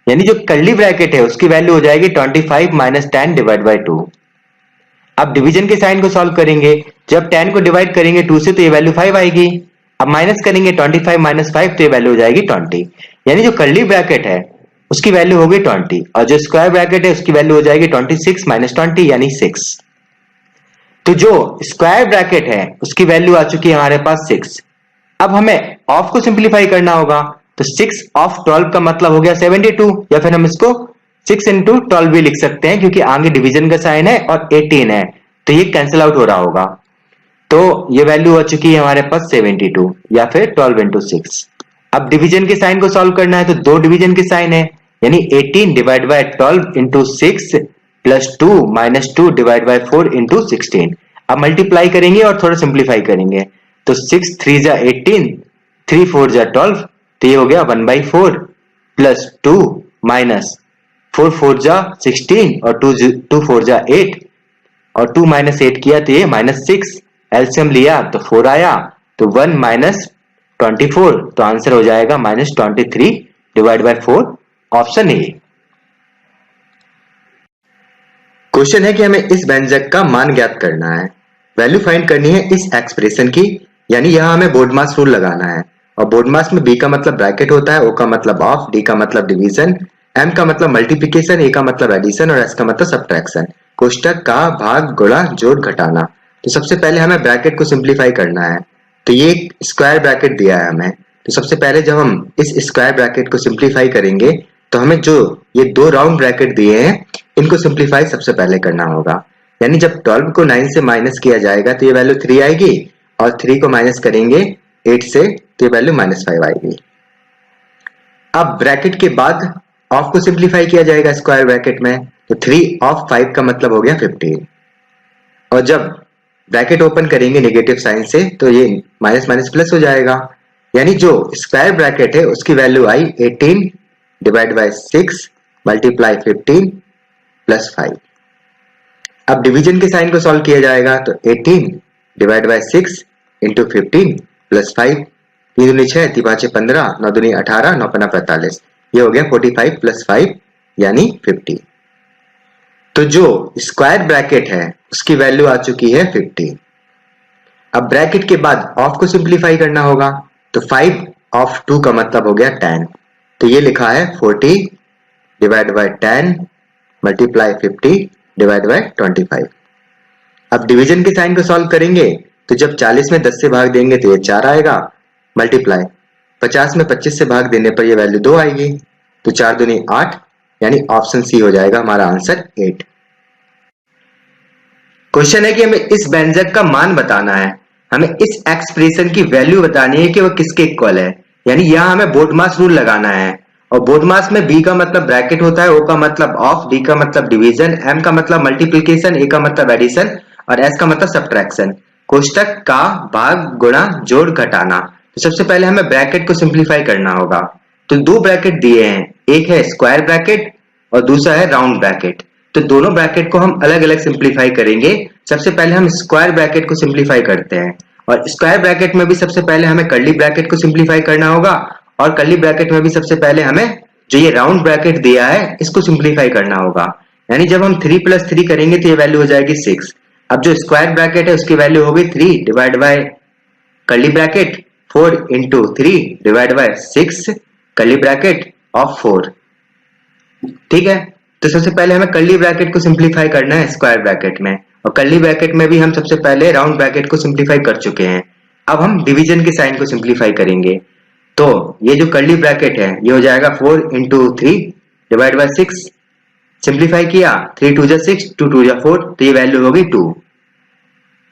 यानी जो कर्ली ब्रैकेट है उसकी वैल्यू हो जाएगी 25 - 10 / 2। अब डिवीजन के साइन को सॉल्व करेंगे, जब 10 को डिवाइड करेंगे 2 से तो ये वैल्यू 5 आएगी। अब माइनस करेंगे 25 - 5 तो ये वैल्यू हो जाएगी 20, यानी जो कर्ली ब्रैकेट है उसकी वैल्यू होगी 20, और जो स्क्वायर ब्रैकेट है उसकी वैल्यू हो जाएगी 26 - 20 यानी 6। तो जो स्क्वायर ब्रैकेट है उसकी वैल्यू आ चुकी है हमारे पास 6। अब हमें ऑफ को सिंप्लीफाई करना होगा, तो 6 ऑफ 12 का मतलब हो गया 72, या फिर हम इसको 6 × 12 भी लिख सकते हैं, क्योंकि आगे डिवीजन का साइन है और 18 है तो ये कैंसिल आउट हो रहा होगा। तो ये वैल्यू हो चुकी है हमारे पास 72, या फिर 12 × 6। अब डिवीजन के साइन को सॉल्व करना है, तो दो डिवीजन के साइन है, यानी 18 / 12 × 6 + 2 - 2 / 4 × 16। अब मल्टीप्लाई करेंगे और थोड़ा सिंप्लीफाई करेंगे, तो 6 × 3 = 18, 3 × 4 = 12, तो ये हो गया 1/4 + 2 - 4 × 4 = 16 और 2 × 4 = 8, और 2 - 8 किया तो ये -6, एलसीएम लिया तो 4 आया, तो 1 - 24, तो आंसर हो जाएगा -23 / 4, ऑप्शन ए। क्वेश्चन है कि हमें इस व्यंजक का मान ज्ञात करना है, वैल्यू फाइंड करनी है इस एक्सप्रेशन की, यानी यहां हमें बोडमास रूल लगाना है, और बोडमास में बी का मतलब ब्रैकेट होता है, ओ का मतलब ऑफ, डी का मतलब डिवीजन, एम का मतलब मल्टीप्लिकेशन, ए का मतलब एडिशन और एस का मतलब सब्ट्रैक्शन। कोष्टक का भाग गुणा जोड़ घटाना। तो सबसे पहले हमें ब्रैकेट को सिंप्लीफाई करना है, तो ये स्क्वायर ब्रैकेट दिया है हमें, तो सबसे पहले जब हम इस स्क्वायर ब्रैकेट को सिंप्लीफाई करेंगे तो हमें जो ये दो राउंड ब्रैकेट दिए हैं इनको सिंप्लीफाई सबसे पहले करना होगा, यानी जब 12 को 9 से माइनस किया जाएगा तो ये वैल्यू 3 आएगी, और 3 को माइनस करेंगे 8 से तो ये वैल्यू -5 आएगी। अब ब्रैकेट के बाद ऑफ को सिंप्लीफाई किया जाएगा स्क्वायर ब्रैकेट में, तो 3 ऑफ 5 का मतलब हो गया 15, और जब ब्रैकेट ओपन करेंगे नेगेटिव साइन से तो ये माइनस माइनस प्लस हो जाएगा, यानी जो स्क्वायर ब्रैकेट है उसकी वैल्यू आई 18 / 6 × 15 + 5। अब डिवीजन के साइन को सॉल्व किया जाएगा, तो 18 / 6 × 15 + 5, 3 दूनी 6, 3 5 15, 9 दूनी 18, 9 5 45, ये हो गया 45 + 5 यानी 50। तो जो स्क्वायर ब्रैकेट है उसकी वैल्यू आ चुकी है 50। अब ब्रैकेट के बाद ऑफ को सिंप्लीफाई करना होगा, तो 5 ऑफ 2 का मतलब हो गया 10, तो ये लिखा है 40 / 10 × 50 / 25। अब डिवीजन के साइन को सॉल्व करेंगे, तो जब 40 में 10 से भाग देंगे तो ये 4 आएगा, मल्टीप्लाई 50 में 25 से भाग देने पर ये वैल्यू 2 आएगी, तो 4 दूनी 8, यानी ऑप्शन सी हो जाएगा हमारा आंसर 8। क्वेश्चन है कि हमें इस व्यंजक का मान बताना है, हमें इस एक्सप्रेशन की वैल्यू बतानी है कि वह किसके इक्वल है, यानी यहां हमें बोडमास रूल लगाना है, और बोडमास में बी का मतलब ब्रैकेट होता है, ओ का मतलब ऑफ, डी का मतलब डिवीजन, एम का मतलब मल्टीप्लिकेशन, ए का मतलब एडिशन और एस का मतलब सब्ट्रैक्शन। कोष्टक का भाग गुणा जोड़ घटाना। तो सबसे पहले हमें ब्रैकेट को सिंप्लीफाई करना होगा, तो दो ब्रैकेट दिए हैं, एक है स्क्वायर ब्रैकेट और दूसरा है राउंड ब्रैकेट, तो दोनों ब्रैकेट को हम अलग अलग सिंप्लीफाई करेंगे। सबसे पहले हम स्क्वायर ब्रैकेट को सिंप्लीफाई करते हैं, और स्क्वायर ब्रैकेट में भी सबसे पहले हमें कर्ली ब्रैकेट को सिंप्लीफाई करना होगा, और कर्ली ब्रैकेट में भी सबसे पहले हमें जो ये राउंड ब्रैकेट दिया है इसको सिंप्लीफाई करना होगा, यानी जब हम 3 + 3 करेंगे तो ये वैल्यू हो जाएगी 6। अब जो स्क्वायर ब्रैकेट है उसकी वैल्यू होगी 3 / curly bracket 4 × 3 / 6 curly bracket of 4। ठीक है, तो सबसे पहले हमें कर्ली ब्रैकेट को सिंप्लीफाई करना है स्क्वायर ब्रैकेट में, और कर्ली ब्रैकेट में भी हम सबसे पहले राउंड ब्रैकेट को सिंप्लीफाई कर चुके हैं। अब हम डिवीजन के साइन को सिंप्लीफाई करेंगे, तो ये जो कर्ली ब्रैकेट है ये हो जाएगा 4 इंटू 3 डिवाइड बाई 6, सिंप्लीफाई किया 3 2 जा 6, 2 2 जा 4, तो ये वैल्यू हो गई 2।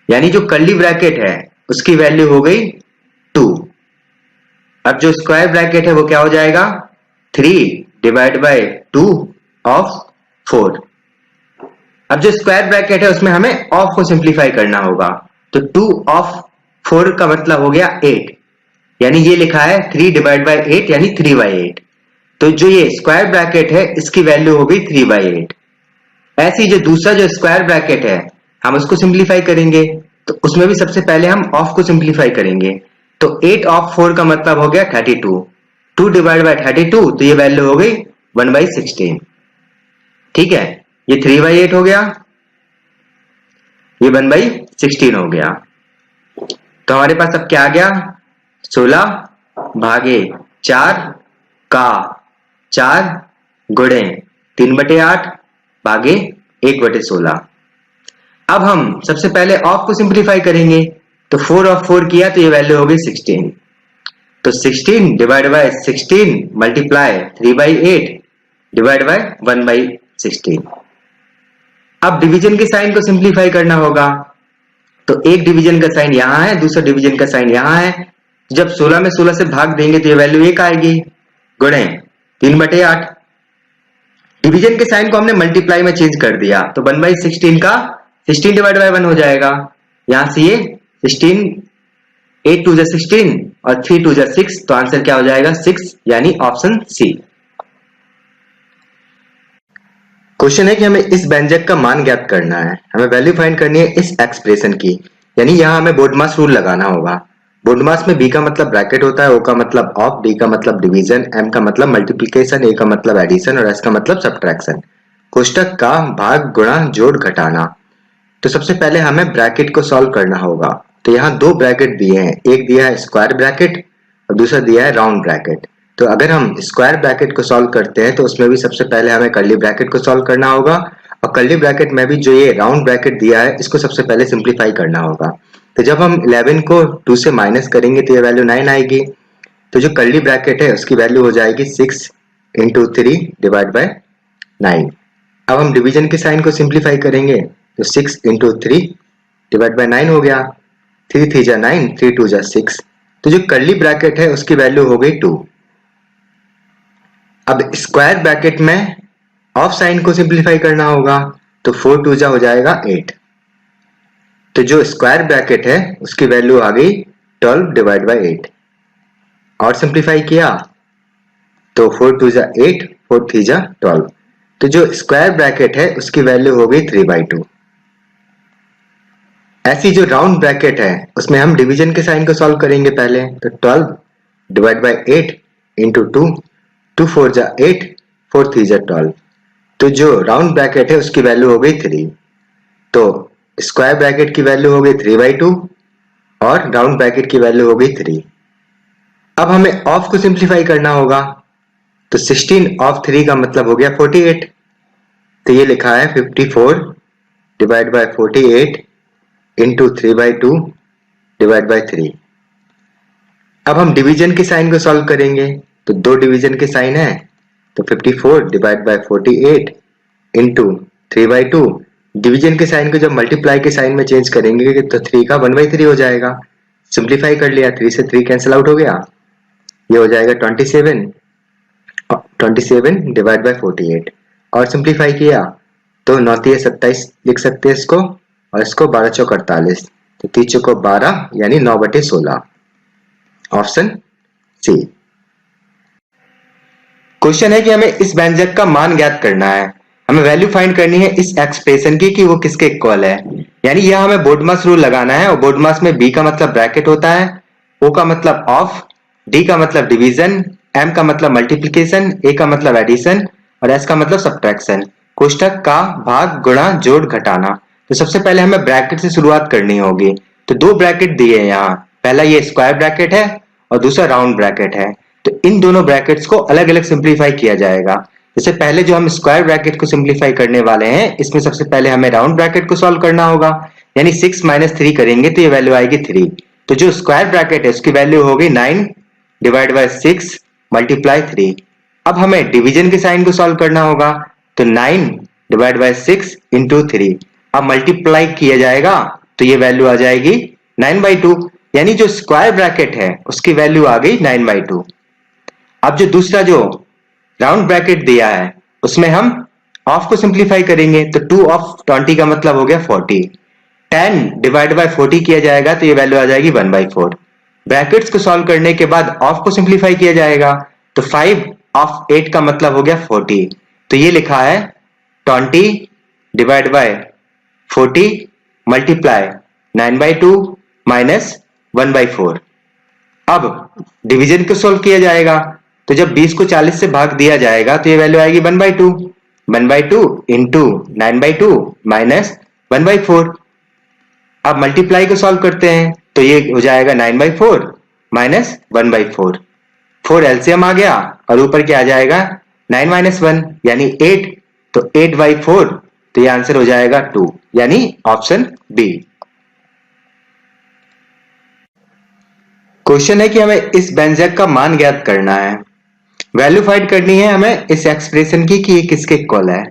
यानी जो कर्ली ब्रैकेट है उसकी वैल्यू हो गई 2। अब जो स्क्वायर ब्रैकेट है वो क्या हो जाएगा 3 डिवाइड बाई 2 ऑफ 4। अब जो स्क्वायर ब्रैकेट है उसमें हमें ऑफ को सिंप्लीफाई करना होगा, तो 2 ऑफ 4 का मतलब हो गया 8, यानी ये लिखा है 3 डिवाइड बाई 8 यानी 3/8। तो जो ये स्क्वायर ब्रैकेट है इसकी वैल्यू हो गई 3/8। ऐसी जो दूसरा जो स्क्वायर ब्रैकेट है हम उसको सिंप्लीफाई करेंगे, तो उसमें भी सबसे पहले हम ऑफ को सिंप्लीफाई करेंगे। तो 8 ऑफ 4 का मतलब हो गया 32, 2 डिवाइड बाई 32, तो ये वैल्यू हो गई 1/16। ठीक है, ये 3/8 हो गया, ये 1/16 हो गया। तो हमारे पास अब क्या आ गया 16 भागे 4 का 4 गुणे 3/8 भागे 1/16। अब हम सबसे पहले ऑफ को सिंप्लीफाई करेंगे, तो 4 ऑफ 4 किया तो ये वैल्यू हो गई 16। तो 16 divide by 16 multiply 3/8 divide by 1/16। अब डिवीजन के साइन को सिंप्लीफाई करना होगा, तो एक डिवीजन का साइन यहां है, दूसरा डिवीजन का साइन यहां है। जब 16 में 16 से भाग देंगे तो ये वैल्यू 1 आएगी, गुणे 3/8। डिवीजन के साइन को हमने मल्टीप्लाई में चेंज कर दिया, तो 1/16 का 16 डिवाइड बाय 1 हो जाएगा। यहां से ये 16, 8 2 जा 16 और 3 2 जा 6, तो आंसर क्या हो जाएगा 6, यानी ऑप्शन सी। क्वेश्चन है कि हमें इस व्यंजक का मान ज्ञात करना है, हमें वैल्यू फाइंड करनी है इस एक्सप्रेशन की, यानी यहां हमें बोडमास रूल लगाना होगा। बोडमास में बी का मतलब ब्रैकेट होता है, ओ का मतलब ऑफ, डी का मतलब डिवीजन, एम का मतलब मल्टीप्लिकेशन, ए का मतलब एडिशन और एस का मतलब सब्ट्रैक्शन। कोष्टक का भाग गुणा जोड़ घटाना। तो सबसे पहले हमें ब्रैकेट को सॉल्व करना होगा। तो यहाँ दो ब्रैकेट दिए हैं, एक दिया है स्क्वायर ब्रैकेट और दूसरा दिया है राउंड ब्रैकेट। तो अगर हम स्क्वायर ब्रैकेट को सॉल्व करते हैं तो उसमें भी सबसे पहले हमें कर्ली ब्रैकेट को सॉल्व करना होगा, और कर्ली ब्रैकेट में भी जो ये राउंड ब्रैकेट दिया है इसको सबसे पहले सिंप्लीफाई करना होगा। तो जब हम 11 को 2 से माइनस करेंगे तो ये वैल्यू 9 आएगी। तो जो कर्ली ब्रैकेट है उसकी वैल्यू हो जाएगी 6 इंटू 3 डिवाइड बाय 9। अब हम डिवीजन के साइन को सिंप्लीफाई करेंगे, तो 6 इंटू 3 डिवाइड बाय 9 हो गया, 3 3 जा 9, 3 2 जा 6। तो जो कर्ली ब्रैकेट है उसकी वैल्यू हो गई 2। अब स्क्वायर ब्रैकेट में ऑफ साइन को सिंप्लीफाई करना होगा, तो 4 2 जा हो जाएगा 8। तो जो स्क्वायर ब्रैकेट है उसकी वैल्यू आ गई 12 डिवाइड बाय 8। और सिंप्लीफाई किया तो 4 2 जा 8, 4 3 जा 12। तो जो स्क्वायर ब्रैकेट है उसकी वैल्यू हो गई 3/2। ऐसी जो राउंड ब्रैकेट है उसमें हम डिवीजन के साइन को सॉल्व करेंगे पहले। तो 12 डिवाइड बाय 8 इंटू 2, 2 4 जा 8, 4 3 जा 12। तो जो राउंड ब्रैकेट है उसकी वैल्यू हो गई 3। तो स्क्वायर ब्रैकेट की वैल्यू हो गई 3/2 और राउंड ब्रैकेट की वैल्यू हो गई 3। अब हमें ऑफ को सिंप्लीफाई करना होगा, तो 16 ऑफ 3 का मतलब हो गया 48। तो ये लिखा है 54 divide by 48 into 3/2 divide by 3। अब हम डिवीजन के साइन को सॉल्व करेंगे, तो दो डिवीजन के साइन है, तो 54 डिवाइड बाय 48 इंटू 3/2। डिवीजन के साइन को जब मल्टीप्लाई के साइन में चेंज करेंगे तो 3 का 1/3 हो जाएगा। सिंप्लीफाई कर लिया, 3 से 3 कैंसिल आउट हो गया, ये हो जाएगा 27 डिवाइड बाय 48। और सिंप्लीफाई किया तो 9 3 27 लिख सकते हैं इसको, और इसको 12 चौक 48, तो 3 चौक 12 यानी 9/16, ऑप्शन सी। क्वेश्चन है कि हमें इस व्यंजक का मान ज्ञात करना है, हमें वैल्यू फाइंड करनी है इस एक्सप्रेशन की कि वो किसके इक्वल है। यानी यह हमें बोडमास रूल लगाना है, और बोडमास में बी का मतलब ब्रैकेट होता है, ओ का मतलब ऑफ, डी का मतलब डिवीजन, एम का मतलब मल्टीप्लिकेशन, ए का मतलब एडिशन और एस का मतलब सब्ट्रैक्शन। कोष्टक का भाग गुणा जोड़ घटाना। तो सबसे पहले हमें ब्रैकेट से शुरुआत करनी होगी। तो दो ब्रैकेट दिए हैं यहाँ, पहला ये स्क्वायर ब्रैकेट है और दूसरा राउंड ब्रैकेट है। तो इन दोनों ब्रैकेट्स को अलग अलग सिंप्लीफाई किया जाएगा। जैसे पहले जो हम स्क्वायर ब्रैकेट को सिंप्लीफाई करने वाले हैं, इसमें सबसे पहले हमें राउंड ब्रैकेट को सॉल्व करना होगा, यानी 6 - 3 करेंगे तो ये वैल्यू आएगी 3। तो जो स्क्वायर ब्रैकेट है उसकी वैल्यू हो गई 9, डिवाइड बाय 6 मल्टीप्लाई 3। अब हमें डिवीजन के साइन को सॉल्व करना होगा, तो 9 डिवाइड बाय 6 इंटू 3। अब मल्टीप्लाई किया जाएगा तो ये वैल्यू आ जाएगी 9/2, यानी जो स्क्वायर ब्रैकेट है उसकी वैल्यू आ गई 9/2। अब जो दूसरा जो राउंड ब्रैकेट दिया है उसमें हम ऑफ को सिंप्लीफाई करेंगे, तो 2 ऑफ 20 का मतलब हो गया 40। 10 डिवाइड बाय 40 किया जाएगा तो ये वैल्यू आ जाएगी 1/4। ब्रैकेट्स को सॉल्व करने के बाद ऑफ को सिंप्लीफाई किया जाएगा, तो 5 ऑफ 8 का मतलब हो गया 40। तो ये लिखा है 20 डिवाइड बाय 40 मल्टीप्लाई 9/2 माइनस 1/4। अब डिवीजन को सॉल्व किया जाएगा, तो जब 20 को 40 से भाग दिया जाएगा तो ये वैल्यू आएगी 1/2। 1/2 इंटू 9/2 माइनस 1/4। अब मल्टीप्लाई को सॉल्व करते हैं तो ये हो जाएगा 9/4 माइनस 1/4। 4 एलसीएम आ गया और ऊपर क्या आ जाएगा 9 माइनस 1 यानी 8, तो 8/4, तो ये आंसर हो जाएगा 2, यानी ऑप्शन बी। क्वेश्चन है कि हमें इस व्यंजक का मान ज्ञात करना है, वैल्यू फाइंड करनी है हमें इस एक्सप्रेशन की कि ये किसके इक्वल है।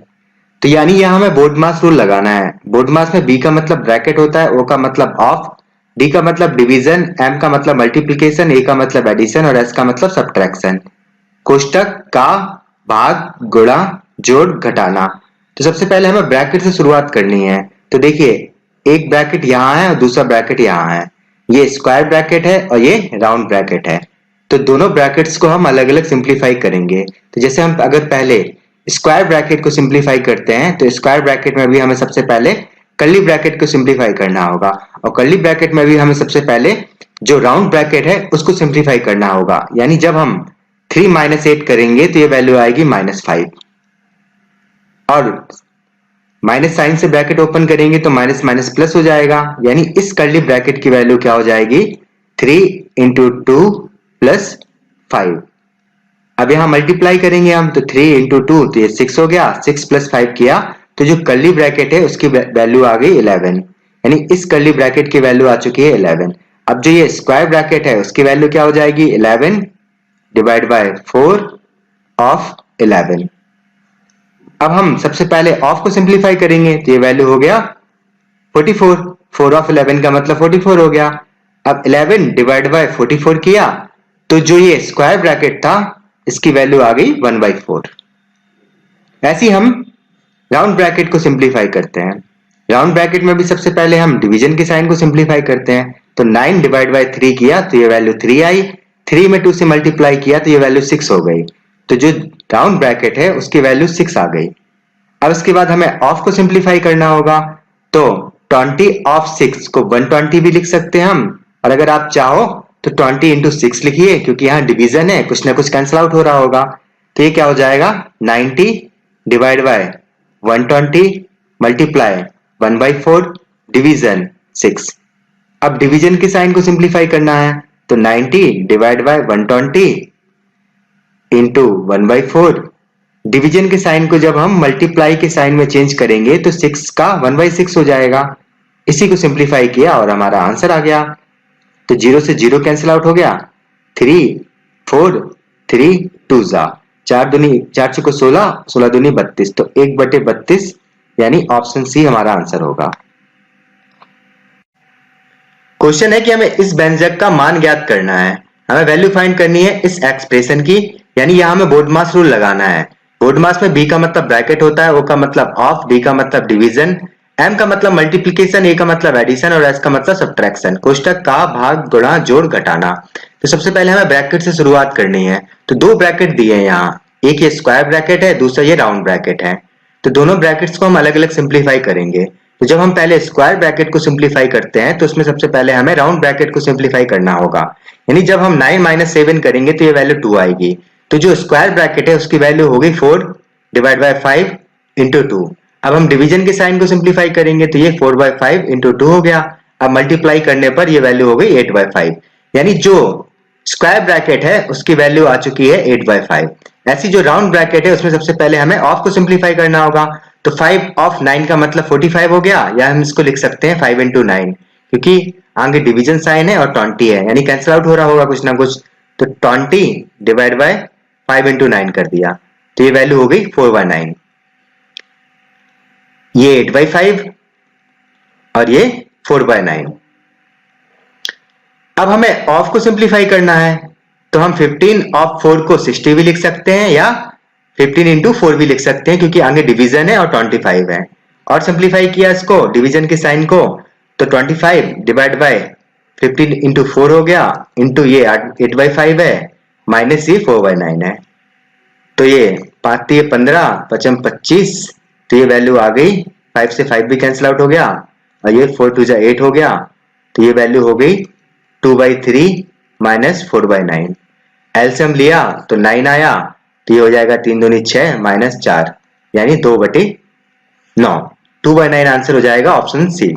तो यानी यहां हमें बोर्डमास रूल लगाना है। बोर्डमास में बी का मतलब ब्रैकेट होता है, ओ का मतलब ऑफ, डी का मतलब डिवीजन, एम का मतलब मल्टीप्लिकेशन, ए का मतलब एडिशन और एस का मतलब सब्ट्रैक्शन। कोष्टक का भाग गुणा जोड़ घटाना। तो सबसे पहले हमें ब्रैकेट से शुरुआत करनी है। तो देखिए एक ब्रैकेट यहाँ है और दूसरा ब्रैकेट यहाँ है, ये स्क्वायर ब्रैकेट है और ये राउंड ब्रैकेट है। तो दोनों ब्रैकेट्स को हम अलग अलग सिंप्लीफाई करेंगे। तो जैसे हम अगर पहले स्क्वायर ब्रैकेट को सिंप्लीफाई करते हैं तो स्क्वायर ब्रैकेट में भी हमें सबसे पहले कर्ली ब्रैकेट को सिंप्लीफाई करना होगा, और कर्ली ब्रैकेट में भी हमें सबसे पहले जो राउंड ब्रैकेट है उसको सिंप्लीफाई करना होगा। यानी जब हम 3 माइनस 8 करेंगे तो ये वैल्यू आएगी -5, और माइनस साइन से ब्रैकेट ओपन करेंगे तो माइनस माइनस प्लस हो जाएगा, यानी इस कर्ली ब्रैकेट की वैल्यू क्या हो जाएगी 3 इंटू 2 प्लस 5। अब यहां मल्टीप्लाई करेंगे हम, तो 3 इंटू 2 तो ये 6 हो गया, 6 प्लस 5 किया तो जो कर्ली ब्रैकेट है उसकी वैल्यू आ गई 11, यानी इस कर्ली ब्रैकेट की वैल्यू आ चुकी है 11। अब जो ये स्क्वायर ब्रैकेट है उसकी वैल्यू क्या हो जाएगी 11 डिवाइड बाय 4 ऑफ 11। अब हम सबसे पहले ऑफ को सिंप्लीफाई करेंगे तो ये वैल्यू हो गया 44, 4 ऑफ 11 का मतलब 44 हो गया। अब 11 डिवाइड बाय 44 किया तो जो ये स्क्वायर ब्रैकेट था इसकी वैल्यू आ गई 1/4। ऐसे ही हम राउंड ब्रैकेट को सिंप्लीफाई करते हैं। राउंड ब्रैकेट में भी सबसे पहले हम डिवीजन के साइन को सिंप्लीफाई करते हैं। तो 9 डिवाइड बाय 3 किया तो ये वैल्यू 3 आई, 3 में 2 से मल्टीप्लाई किया तो ये वैल्यू 6 हो गई। तो जो राउंड ब्रैकेट है उसकी वैल्यू 6 आ गई। अब इसके बाद हमें ऑफ को सिंप्लीफाई करना होगा, तो 20 ऑफ 6 को 120 भी लिख सकते हैं हम, और अगर आप चाहो तो 20 इंटू 6 लिखिए, क्योंकि यहाँ डिवीजन है, कुछ ना कुछ कैंसिल आउट हो रहा होगा। तो ये क्या हो जाएगा 90 डिवाइड बाय 120 मल्टीप्लाई 1/4 डिवीजन 6। अब डिवीजन के साइन को सिंप्लीफाई करना है, तो 90 डिवाइड बाय 120 इंटू 1/4। डिवीजन के साइन को जब हम मल्टीप्लाई के साइन में चेंज करेंगे तो 6 का 1/6 हो जाएगा। इसी को सिंप्लीफाई किया और हमारा आंसर आ गया। तो 0 से 0 कैंसिल आउट हो गया, 3 4 3 2 जा 4 दूनी 4 6 16, 16 दूनी 32, तो 1/32 यानी ऑप्शन सी हमारा आंसर होगा। क्वेश्चन है कि हमें इस व्यंजक का मान ज्ञात करना है, हमें वैल्यू फाइंड करनी है इस एक्सप्रेशन की, यानी यहां हमें बोर्डमास रूल लगाना है। बोर्डमास में बी का मतलब ब्रैकेट होता है, ओ का मतलब ऑफ, डी का मतलब डिवीजन, एम का मतलब मल्टीप्लिकेशन, ए का मतलब एडिशन और एस का मतलब सब्ट्रैक्शन। कोष्टक का भाग गुणा जोड़ घटाना। तो सबसे पहले हमें ब्रैकेट से शुरुआत करनी है। तो दो ब्रैकेट दिए हैं यहाँ, एक ये स्क्वायर ब्रैकेट है, दूसरा ये राउंड ब्रैकेट है। तो दोनों ब्रैकेट्स को हम अलग अलग सिंप्लीफाई करेंगे। तो जब हम पहले स्क्वायर ब्रैकेट को सिंप्लीफाई करते हैं तो उसमें सबसे पहले हमें राउंड ब्रैकेट को सिंप्लीफाई करना होगा, यानी जब हम 9 माइनस 7 करेंगे तो ये वैल्यू 2 आएगी। तो जो स्क्वायर ब्रैकेट है उसकी वैल्यू होगी 4 डिवाइड बाय 5 इंटू 2। अब हम डिवीजन के साइन को सिंप्लीफाई करेंगे तो ये 4/5 इंटू 2 हो गया। अब मल्टीप्लाई करने पर ये वैल्यू हो गई 8/5, यानी जो स्क्वायर ब्रैकेट है उसकी वैल्यू आ चुकी है 8/5। ऐसी जो राउंड ब्रैकेट है उसमें सबसे पहले हमें ऑफ को सिंप्लीफाई करना होगा। तो 5 ऑफ 9 का मतलब 45 हो गया, या हम इसको लिख सकते हैं 5 इंटू 9, क्योंकि आगे डिवीजन साइन है और 20 है, यानी कैंसिल आउट हो रहा होगा कुछ ना कुछ। तो 20 डिवाइड बाय 5 इंटू 9 कर दिया, तो ये वैल्यू हो गई 4/9। ये 8/5 और ये 4/9। अब हमें ऑफ को सिंप्लीफाई करना है, तो हम 15 ऑफ 4 को 60 भी लिख सकते हैं या 15 इंटू 4 भी लिख सकते हैं, क्योंकि आगे डिवीजन है और 25 है। और सिंप्लीफाई किया इसको, डिवीजन के साइन को, तो 25 डिवाइड बाय 15 इंटू 4 हो गया, इंटू ये 8/5 है, माइनस ये 4/9 है। तो ये 5 ये 15, 5 25, तो ये वैल्यू आ गई, 5 से 5 भी कैंसिल आउट हो गया, और ये 4 2 8 हो गया, तो ये वैल्यू हो गई 2/3 माइनस 4/9। एलसीएम लिया तो 9 आया, तो ये हो जाएगा 3 दूनी 6 माइनस 4, यानी 2/9। 2/9 आंसर हो जाएगा ऑप्शन सी।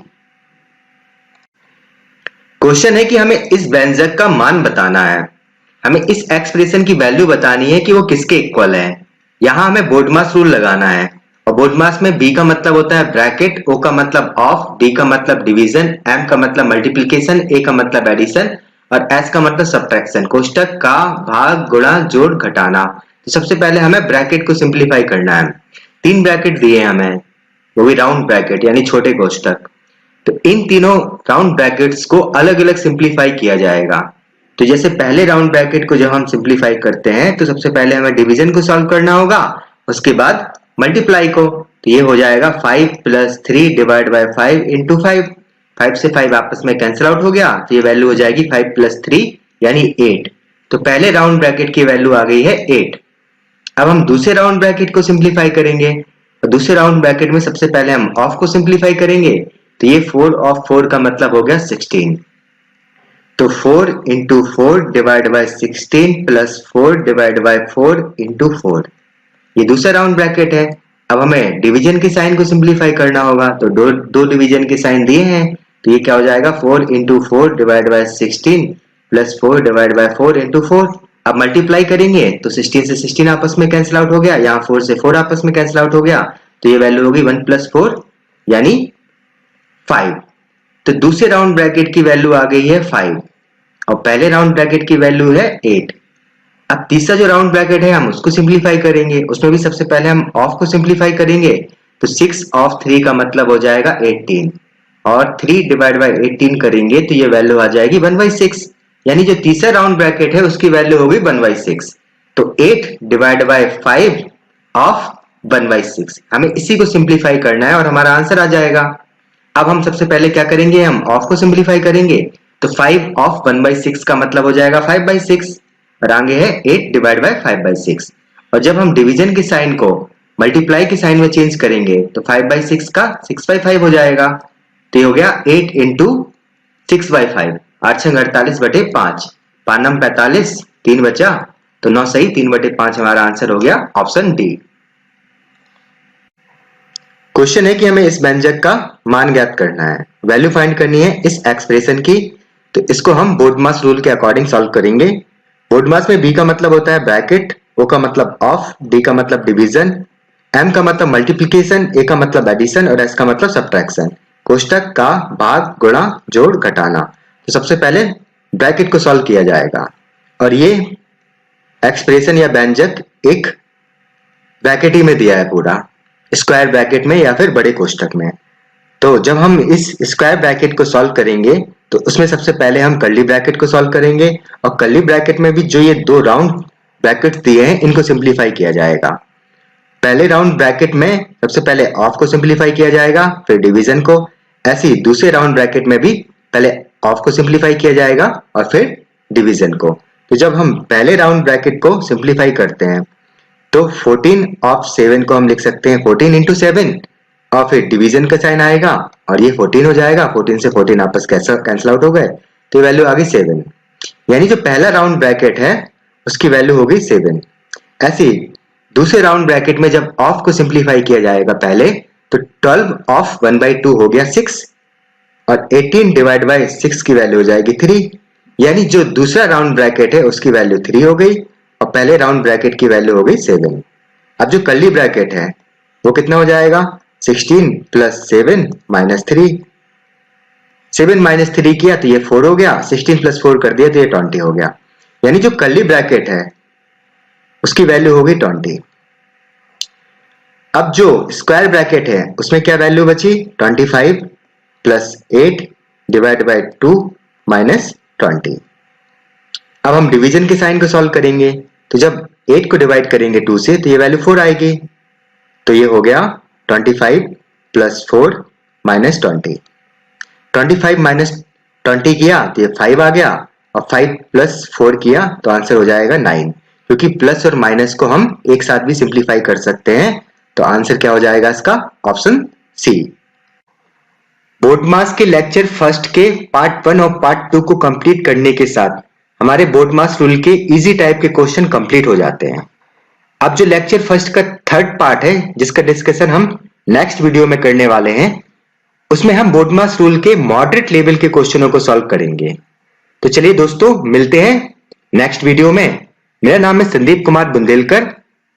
क्वेश्चन है कि हमें इस व्यंजक का मान बताना है, हमें इस एक्सप्रेशन की वैल्यू बतानी है कि वो किसके इक्वल है। यहां हमें बोडमास रूल लगाना है, और बोडमास में बी का मतलब होता है ब्रैकेट, ओ का मतलब ऑफ, डी का मतलब डिवीजन, एम का मतलब मल्टीप्लिकेशन, ए का मतलब एडिशन और एस का मतलब सब्ट्रैक्शन। कोष्टक का भाग गुणा जोड़ घटाना। तो सबसे पहले हमें ब्रैकेट को सिंप्लीफाई करना है। 3 ब्रैकेट दिए हमें, वो भी राउंड ब्रैकेट यानी छोटे कोष्टक। तो इन तीनों राउंड ब्रैकेट्स को अलग अलग सिंप्लीफाई किया जाएगा। तो जैसे पहले राउंड ब्रैकेट को जब हम सिंप्लीफाई करते हैं, तो सबसे पहले हमें डिवीजन को सॉल्व करना होगा, उसके बाद मल्टीप्लाई को। तो ये हो जाएगा 5 + 3 डिवाइड बाय 5 इंटू 5। 5 से 5 आपस में कैंसिल आउट हो गया, तो ये वैल्यू हो जाएगी 5 + 3 यानी 8। तो पहले राउंड ब्रैकेट की वैल्यू आ गई है 8। अब हम दूसरे राउंड ब्रैकेट को सिंप्लीफाई करेंगे, और दूसरे राउंड ब्रैकेट में सबसे पहले हम ऑफ को सिंप्लीफाई करेंगे। तो ये 4 ऑफ 4 का मतलब हो गया 16। तो 4 into 4 divide by 16 plus 4 divide by 4 into 4, ये दूसरा राउंड ब्रैकेट है। अब हमें डिवीजन के साइन को सिंप्लीफाई करना होगा, तो दो डिवीजन के साइन दिए हैं, तो ये क्या हो जाएगा 4 into 4 divide by 16 plus 4 divide by 4 into 4। अब मल्टीप्लाई करेंगे तो 16 से 16 आपस में कैंसिल आउट हो गया, यहाँ 4 से 4 आपस में कैंसिल आउट हो गया, तो ये वैल्यू होगी 1 + 4 यानी 5। तो दूसरे राउंड ब्रैकेट की वैल्यू आ गई है 5, और पहले राउंड ब्रैकेट की वैल्यू है 8। अब तीसरा जो राउंड ब्रैकेट है हम उसको सिंप्लीफाई करेंगे, उसमें भी सबसे पहले हम ऑफ को सिंप्लीफाई करेंगे। तो 6 ऑफ 3 का मतलब हो जाएगा 18, और 3 डिवाइड बाय 18 करेंगे तो ये वैल्यू आ जाएगी 1/6, यानी जो तीसरा राउंड ब्रैकेट है उसकी वैल्यू होगी 1/6। तो 8 डिवाइड बाय 5 ऑफ 1/6, हमें इसी को सिंप्लीफाई करना है और हमारा आंसर आ जाएगा। अब हम सबसे पहले क्या करेंगे, हम ऑफ को सिंप्लीफाई करेंगे। तो 5 ऑफ 1/6 का मतलब हो जाएगा 5/6, और आगे है 8 डिवाइड बाय 5/6। और जब हम डिवीजन के साइन को मल्टीप्लाई के साइन में चेंज करेंगे तो 5/6 का 6/5 हो जाएगा। तो ये हो गया 8 इंटू 6/5, 8 6 48/5, 5 9 45, 3 बचा, तो 9 सही 3/5 हमारा आंसर हो गया ऑप्शन डी। क्वेश्चन है कि हमें इस व्यंजक का मान ज्ञात करना है, वैल्यू फाइंड करनी है इस एक्सप्रेशन की। तो इसको हम बोडमास रूल के अकॉर्डिंग सॉल्व करेंगे। बोडमास में बी का मतलब होता है ब्रैकेट, ओ का मतलब ऑफ, डी का मतलब डिवीजन, एम का मतलब मल्टीप्लिकेशन, ए का मतलब एडिशन और एस का मतलब सब्ट्रैक्शन। कोष्टक का भाग गुणा जोड़ घटाना। तो सबसे पहले ब्रैकेट को सॉल्व किया जाएगा, और ये एक्सप्रेशन या व्यंजक एक ब्रैकेट ही में दिया है पूरा, स्क्वायर ब्रैकेट में या फिर बड़े कोष्टक में। तो जब हम इस स्क्वायर ब्रैकेट को सॉल्व करेंगे तो उसमें सबसे पहले हम कर्ली ब्रैकेट को सॉल्व करेंगे, और कर्ली ब्रैकेट में भी जो ये दो राउंड ब्रैकेट्स दिए हैं इनको सिंप्लीफाई किया जाएगा। पहले राउंड ब्रैकेट में सबसे पहले ऑफ को सिंप्लीफाई किया जाएगा, फिर डिवीजन को। ऐसे ही दूसरे राउंड ब्रैकेट में भी पहले ऑफ को सिंप्लीफाई किया जाएगा और फिर डिवीजन को। तो जब हम पहले राउंड ब्रैकेट को सिंप्लीफाई करते हैं तो 14 ऑफ 7 को हम लिख सकते हैं 14 इंटू 7, और फिर डिवीजन का साइन आएगा और ये 14 हो जाएगा। 14 से 14 आपस कैंसिल आउट हो गए, तो वैल्यू आ गई 7, यानी जो पहला राउंड ब्रैकेट है उसकी वैल्यू हो गई 7। ऐसे दूसरे राउंड ब्रैकेट में जब ऑफ को सिंप्लीफाई किया जाएगा पहले, तो 12 ऑफ 1/2 हो गया 6, और 18 डिवाइड बाय 6 की वैल्यू हो जाएगी 3, यानी जो दूसरा राउंड ब्रैकेट है उसकी वैल्यू 3 हो गई और पहले राउंड ब्रैकेट की वैल्यू हो गई 7। अब जो कर्ली ब्रैकेट है वो कितना हो जाएगा, 16 + 7 - 3। 7 - 3 किया तो ये 4 हो गया, 16 + 4 कर दिया तो ये 20 हो गया। यानी जो कर्ली ब्रैकेट है उसकी वैल्यू होगी 20। अब जो स्क्वायर ब्रैकेट है उसमें क्या वैल्यू बची, 25 प्लस 8 डिवाइड बाई 2 माइनस 20। अब हम डिवीजन के साइन को सॉल्व करेंगे, तो जब 8 को डिवाइड करेंगे 2 से तो ये वैल्यू 4 आएगी, तो ये हो गया 25 प्लस 4 माइनस 20। 25 माइनस 20 किया तो ये 5 आ गया, और 5 प्लस 4 किया तो आंसर हो जाएगा 9। क्योंकि प्लस और माइनस को हम एक साथ भी सिंप्लीफाई कर सकते हैं, तो आंसर क्या हो जाएगा इसका, ऑप्शन सी। बोर्ड मास के लेक्चर फर्स्ट के पार्ट 1 और पार्ट 2 को कंप्लीट करने के साथ हमारे बोर्ड मास रूल के इजी टाइप के क्वेश्चन कंप्लीट हो जाते हैं। अब जो लेक्चर फर्स्ट का थर्ड पार्ट है जिसका डिस्कशन हम नेक्स्ट वीडियो में करने वाले हैं, उसमें हम बोर्ड मास रूल के मॉडरेट लेवल के क्वेश्चनों को सॉल्व करेंगे। तो चलिए दोस्तों, मिलते हैं नेक्स्ट वीडियो में। मेरा नाम है संदीप कुमार बुंदेलकर।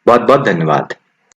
बहुत बहुत धन्यवाद।